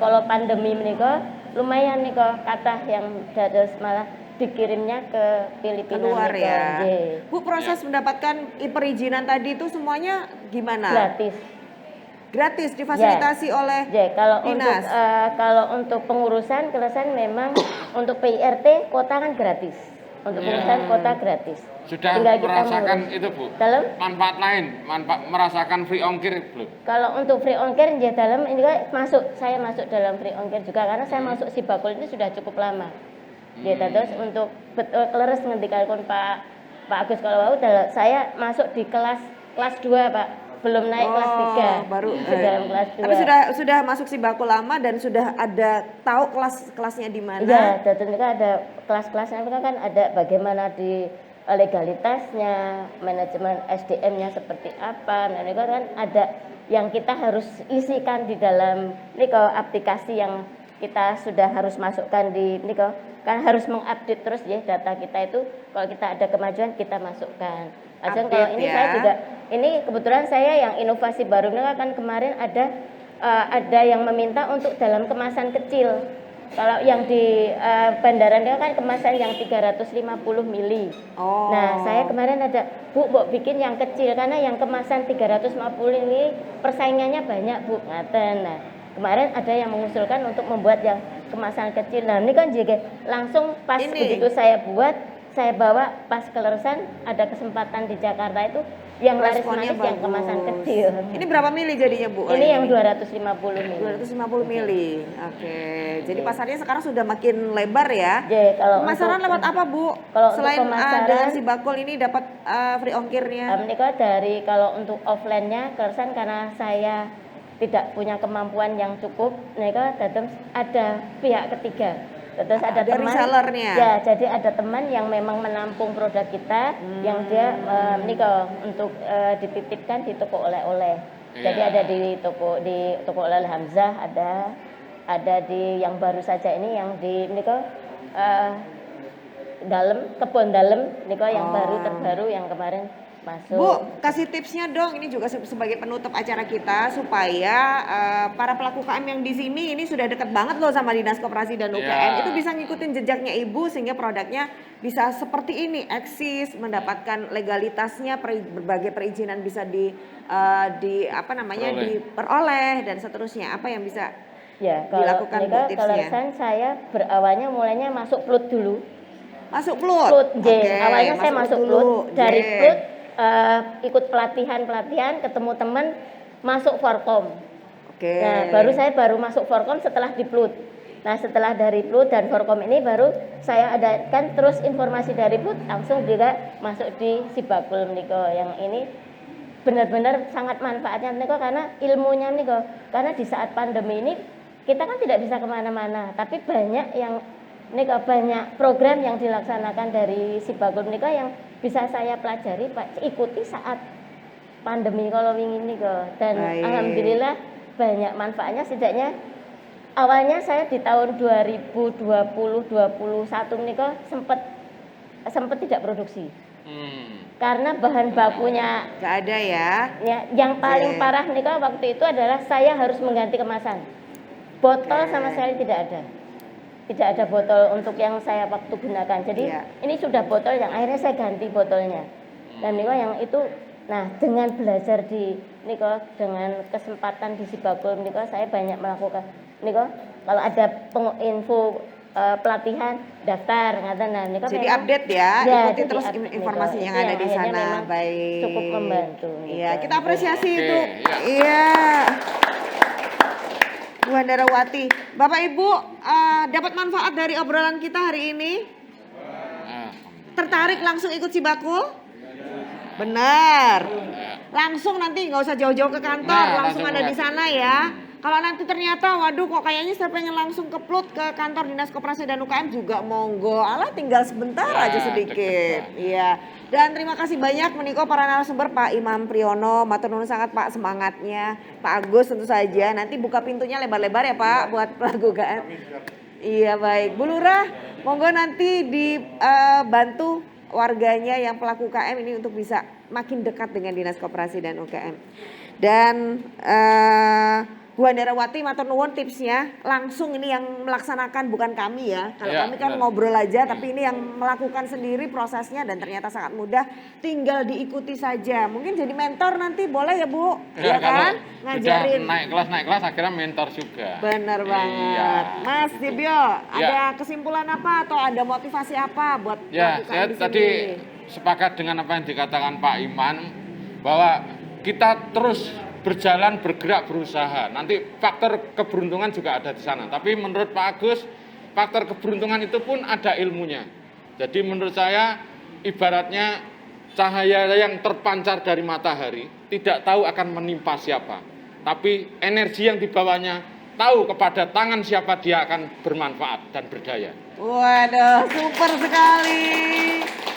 kalau pandemi menika lumayan nika kata yang dados malah dikirimnya ke Filipina keluar ya. Bu, proses Ya. mendapatkan perizinan tadi itu semuanya gimana? Gratis difasilitasi oleh kalau dinas. kalau untuk pengurusan kelesan memang untuk PIRT kota kan gratis. Untuk pengurusan kota gratis. Sudah tinggal kita merasakan mengurus. itu Bu, Dalam manfaat lain, merasakan free ongkir belum? kalau untuk free ongkir ya dalam ini kan saya masuk dalam free ongkir juga karena saya masuk si bakul ini sudah cukup lama. Ya terus untuk betul kleres ngendikan Pak Agus kalau saya masuk di kelas 2 Pak, belum naik kelas 3. Baru dalam kelas 2. Tapi sudah masuk si bakul lama dan sudah ada tahu kelasnya di mana? Iya, dan ada kelas-kelasnya kan ada bagaimana di legalitasnya, manajemen SDM-nya seperti apa. Nah, ini kan ada yang kita harus isikan di dalam aplikasi yang kita sudah harus masukkan di kan harus mengupdate terus ya data kita itu. Kalau kita ada kemajuan kita masukkan. Kalau ini saya juga ini kebetulan saya yang inovasi barunya kan kemarin ada yang meminta untuk dalam kemasan kecil. Kalau yang di bandaran itu kan kemasan yang 350 mili. Nah, saya kemarin ada, Bu, bikin yang kecil karena yang kemasan 350 ini persaingannya banyak, Bu. Ngaten. Nah, kemarin ada yang mengusulkan untuk membuat yang kemasan kecil. Nah, ini kan juga langsung pas begitu saya buat, saya bawa pas keleresan ada kesempatan di Jakarta itu yang laris manis yang kemasan kecil. Ini berapa mili jadinya Bu? Ini yang 250 mili. 250 mili. Oke. Jadi pasarnya sekarang sudah makin lebar ya. Kalau pemasaran lewat apa Bu? Kalau selain untuk pemasaran, dengan si bakul ini dapat free ongkirnya. Menikah dari kalau untuk offline-nya keresan karena saya tidak punya kemampuan yang cukup, mereka datang ada pihak ketiga. Terus ada teman, resellernya. Ya, jadi ada teman yang memang menampung produk kita, yang dia untuk dititipkan di toko oleh-oleh. Jadi ada di toko oleh Hamzah, ada di yang baru saja ini yang di kebun dalam, yang baru terbaru yang kemarin masuk. Bu, kasih tipsnya dong, ini juga sebagai penutup acara kita supaya para pelaku UKM yang di sini ini sudah dekat banget loh sama Dinas Koperasi dan UKM. Itu bisa ngikutin jejaknya Ibu sehingga produknya bisa seperti ini, eksis, mendapatkan legalitasnya, berbagai perizinan bisa diperoleh dan seterusnya. Apa yang bisa dilakukan Bu tipsnya? Kalau saya berawalnya mulainya masuk plut dulu. Masuk plut? Awalnya saya masuk plut, dari plut ikut pelatihan ketemu teman masuk Forkom. Nah, saya baru masuk Forkom setelah di Plut. Nah, setelah dari Plut dan Forkom ini baru saya adakan terus informasi dari Plut langsung juga masuk di Sibakul Niko yang ini benar-benar sangat manfaatnya Niko karena ilmunya Niko. Karena di saat pandemi ini kita kan tidak bisa kemana-mana, tapi banyak program yang dilaksanakan dari Sibakul Niko yang bisa saya pelajari ikuti saat pandemi kalau ingin nih kok dan alhamdulillah banyak manfaatnya setidaknya awalnya saya di tahun 2020-21 niko sempat tidak produksi. Karena bahan bakunya nggak ada ya. Yang paling parah niko waktu itu adalah saya harus mengganti kemasan. Botol sama sekali tidak ada. Tidak ada botol untuk yang saya waktu gunakan. Jadi ini sudah botol yang akhirnya saya ganti botolnya. Dan niko yang itu, nah dengan belajar di niko dengan kesempatan di Sibagul niko saya banyak melakukan niko kalau ada info pelatihan daftar ngaten nah niko jadi memang, update ya, ikuti jadi terus informasi yang ada di sana. Baik, cukup membantu. Iya, kita apresiasi itu. Iya, Bu Handarawati. Bapak Ibu dapat manfaat dari obrolan kita hari ini? Tertarik langsung ikut Sibakul? Benar. Langsung nanti nggak usah jauh-jauh ke kantor, langsung ada di sana ya. Kalau nanti ternyata, waduh kok kayaknya saya pengen langsung keplut ke kantor Dinas Koperasi dan UKM juga monggo. Alah tinggal sebentar aja sedikit. Iya. Dan terima kasih banyak meniko para narasumber, Pak Imam Priyono, matur nuwun sangat Pak semangatnya. Pak Agus tentu saja, nanti buka pintunya lebar-lebar ya Pak buat pelaku UKM. Iya baik. Bu Lurah, monggo nanti dibantu warganya yang pelaku UKM ini untuk bisa makin dekat dengan Dinas Koperasi dan UKM. Dan Bu Handarawati matur nuwun tipsnya, langsung ini yang melaksanakan bukan kami ya. Kalau kami kan ngobrol aja, tapi ini yang melakukan sendiri prosesnya dan ternyata sangat mudah, tinggal diikuti saja. Mungkin jadi mentor nanti boleh ya Bu, ya kan? Ngajarin. Naik kelas akhirnya mentor juga. Bener banget. Mas Dibyo, ada kesimpulan apa atau ada motivasi apa buat saya tadi sepakat dengan apa yang dikatakan Pak Iman, bahwa kita terus berjalan, bergerak, berusaha. Nanti faktor keberuntungan juga ada di sana. Tapi menurut Pak Agus, faktor keberuntungan itu pun ada ilmunya. Jadi menurut saya, ibaratnya cahaya yang terpancar dari matahari, tidak tahu akan menimpa siapa. Tapi energi yang dibawanya, tahu kepada tangan siapa dia akan bermanfaat dan berdaya. Waduh, super sekali.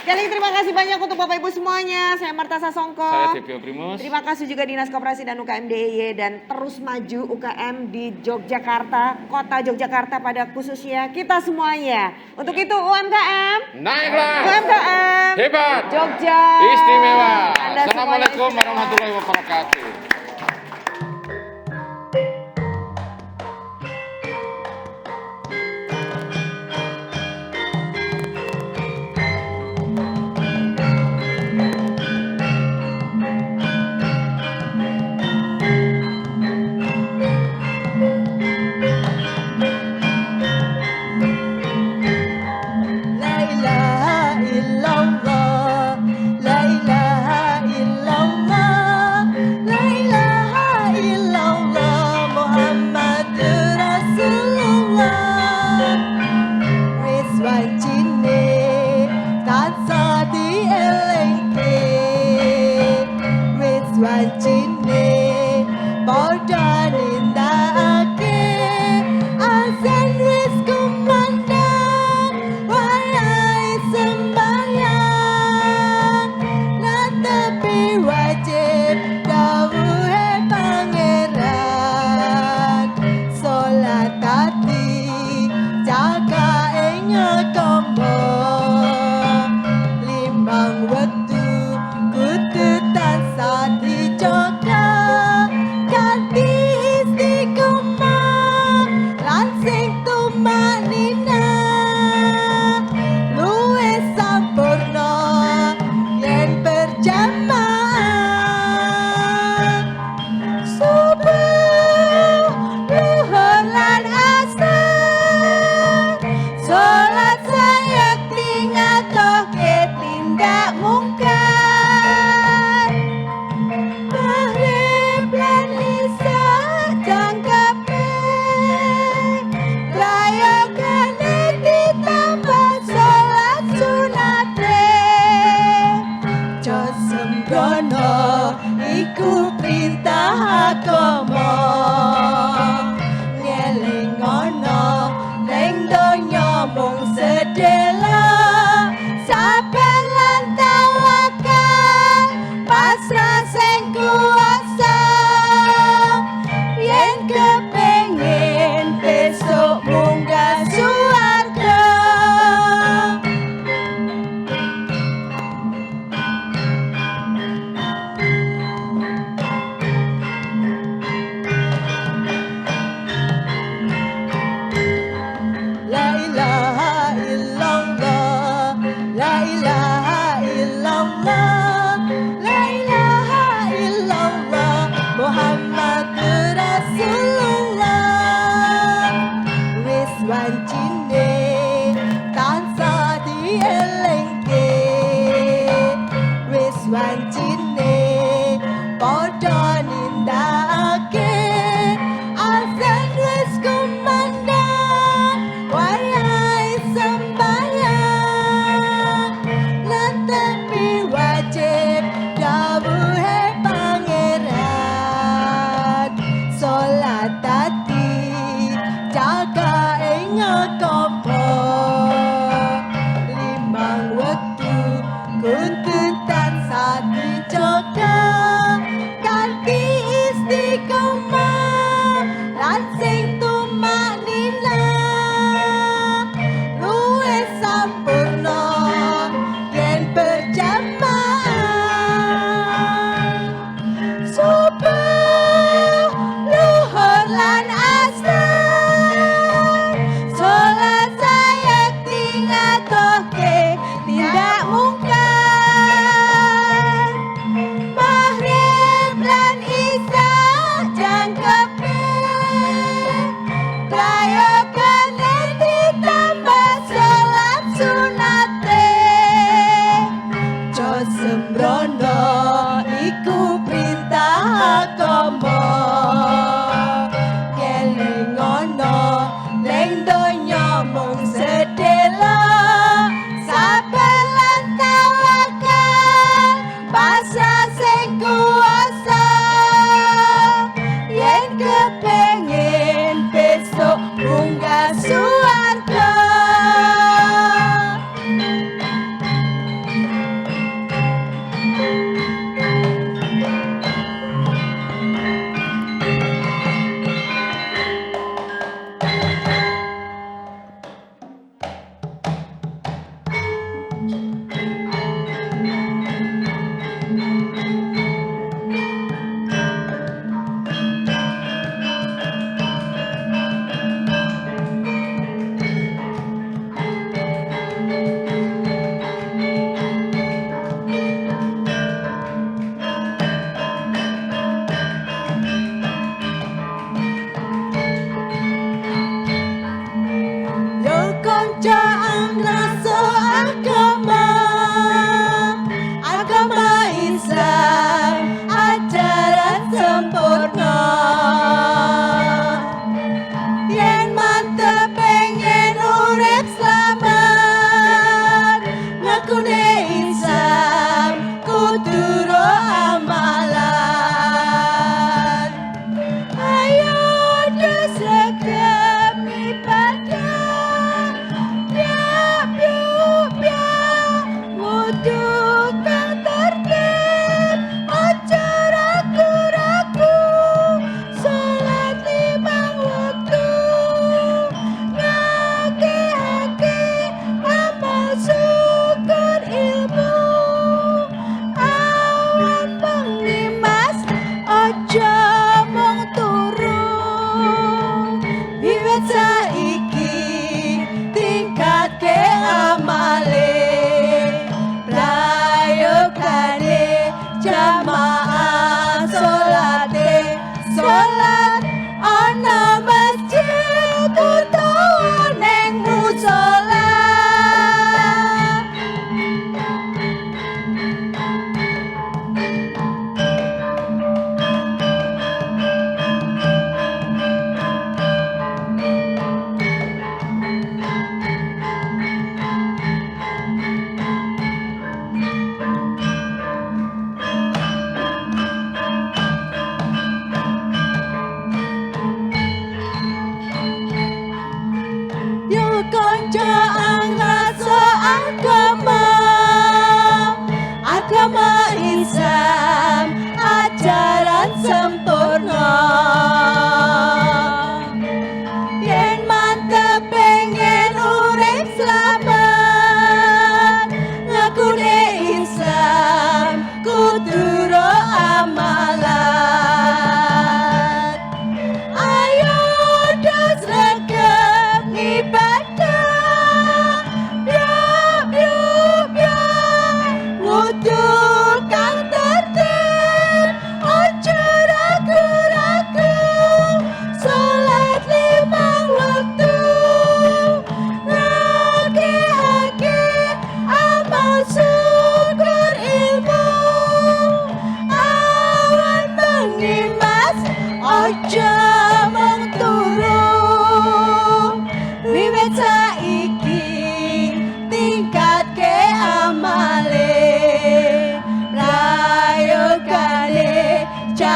Sekali terima kasih banyak untuk Bapak Ibu semuanya. Saya Marta Sasongko. Saya Debio Primus. Terima kasih juga Dinas Koperasi dan UKM DIY dan terus maju UKM di Yogyakarta, Kota Yogyakarta pada khususnya kita semuanya. Untuk itu UMKM naiklah. UMKM hebat. Jogja istimewa. Anda Assalamualaikum warahmatullahi wabarakatuh.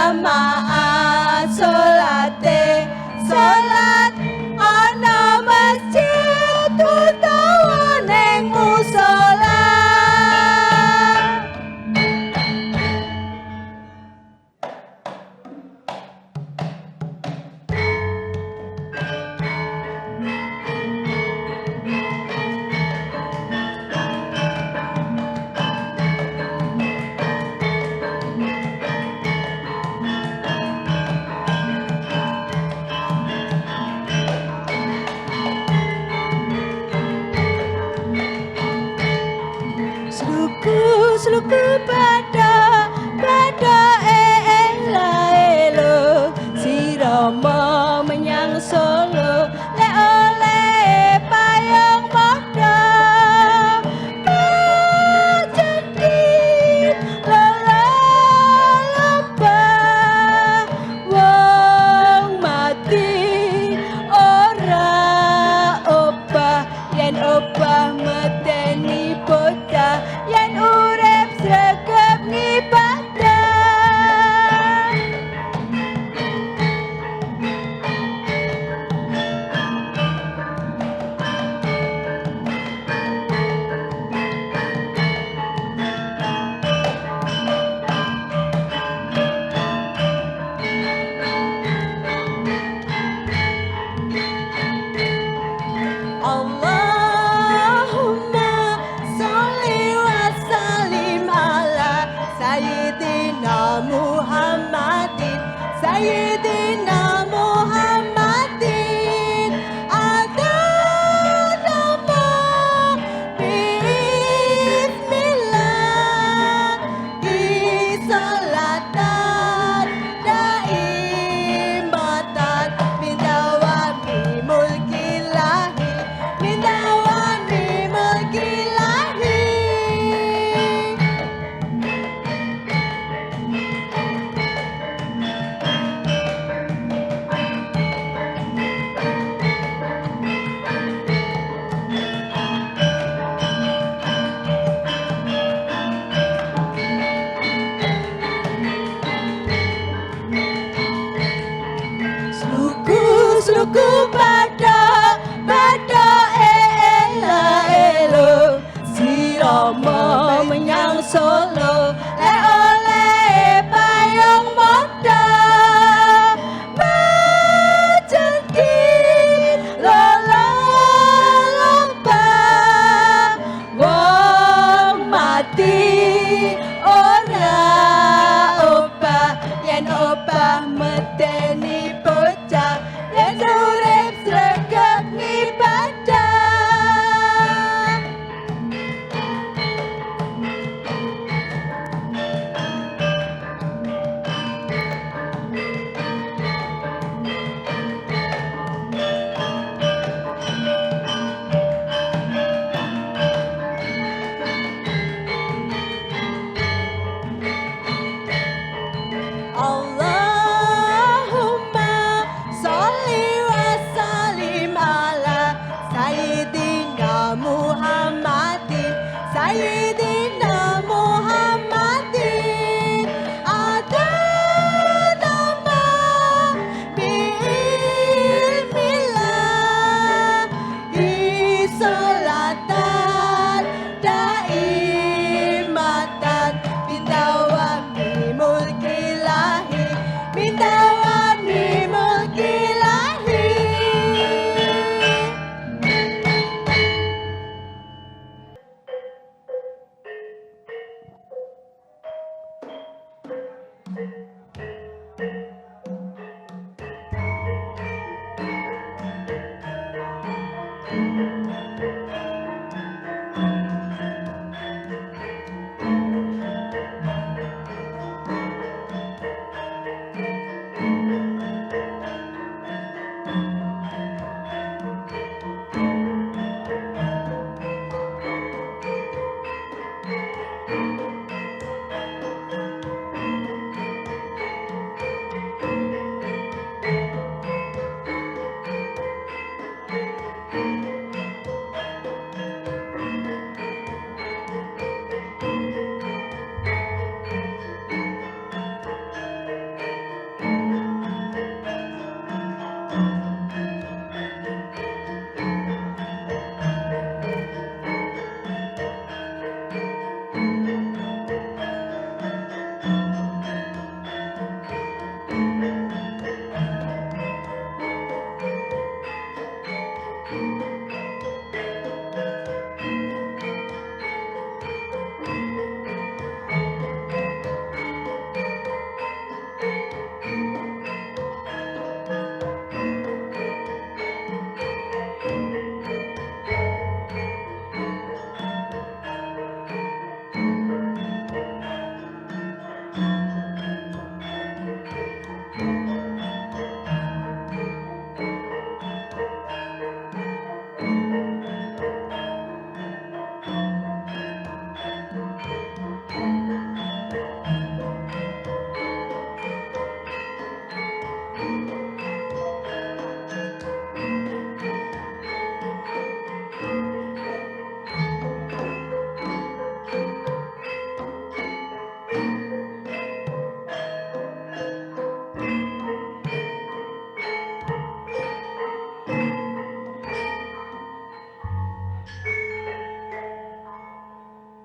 jamaah salate salat ana masjid utawa ning musala. Sluku pada ela-elo si Rama menyang Solo le oleh payung modo pacendit lolobah wong mati ora obah yen obah medeni bocah yen urip sregep ngibadah. Allahumma sholli wa sallim ala Sayyidina Muhammadin Sayyidina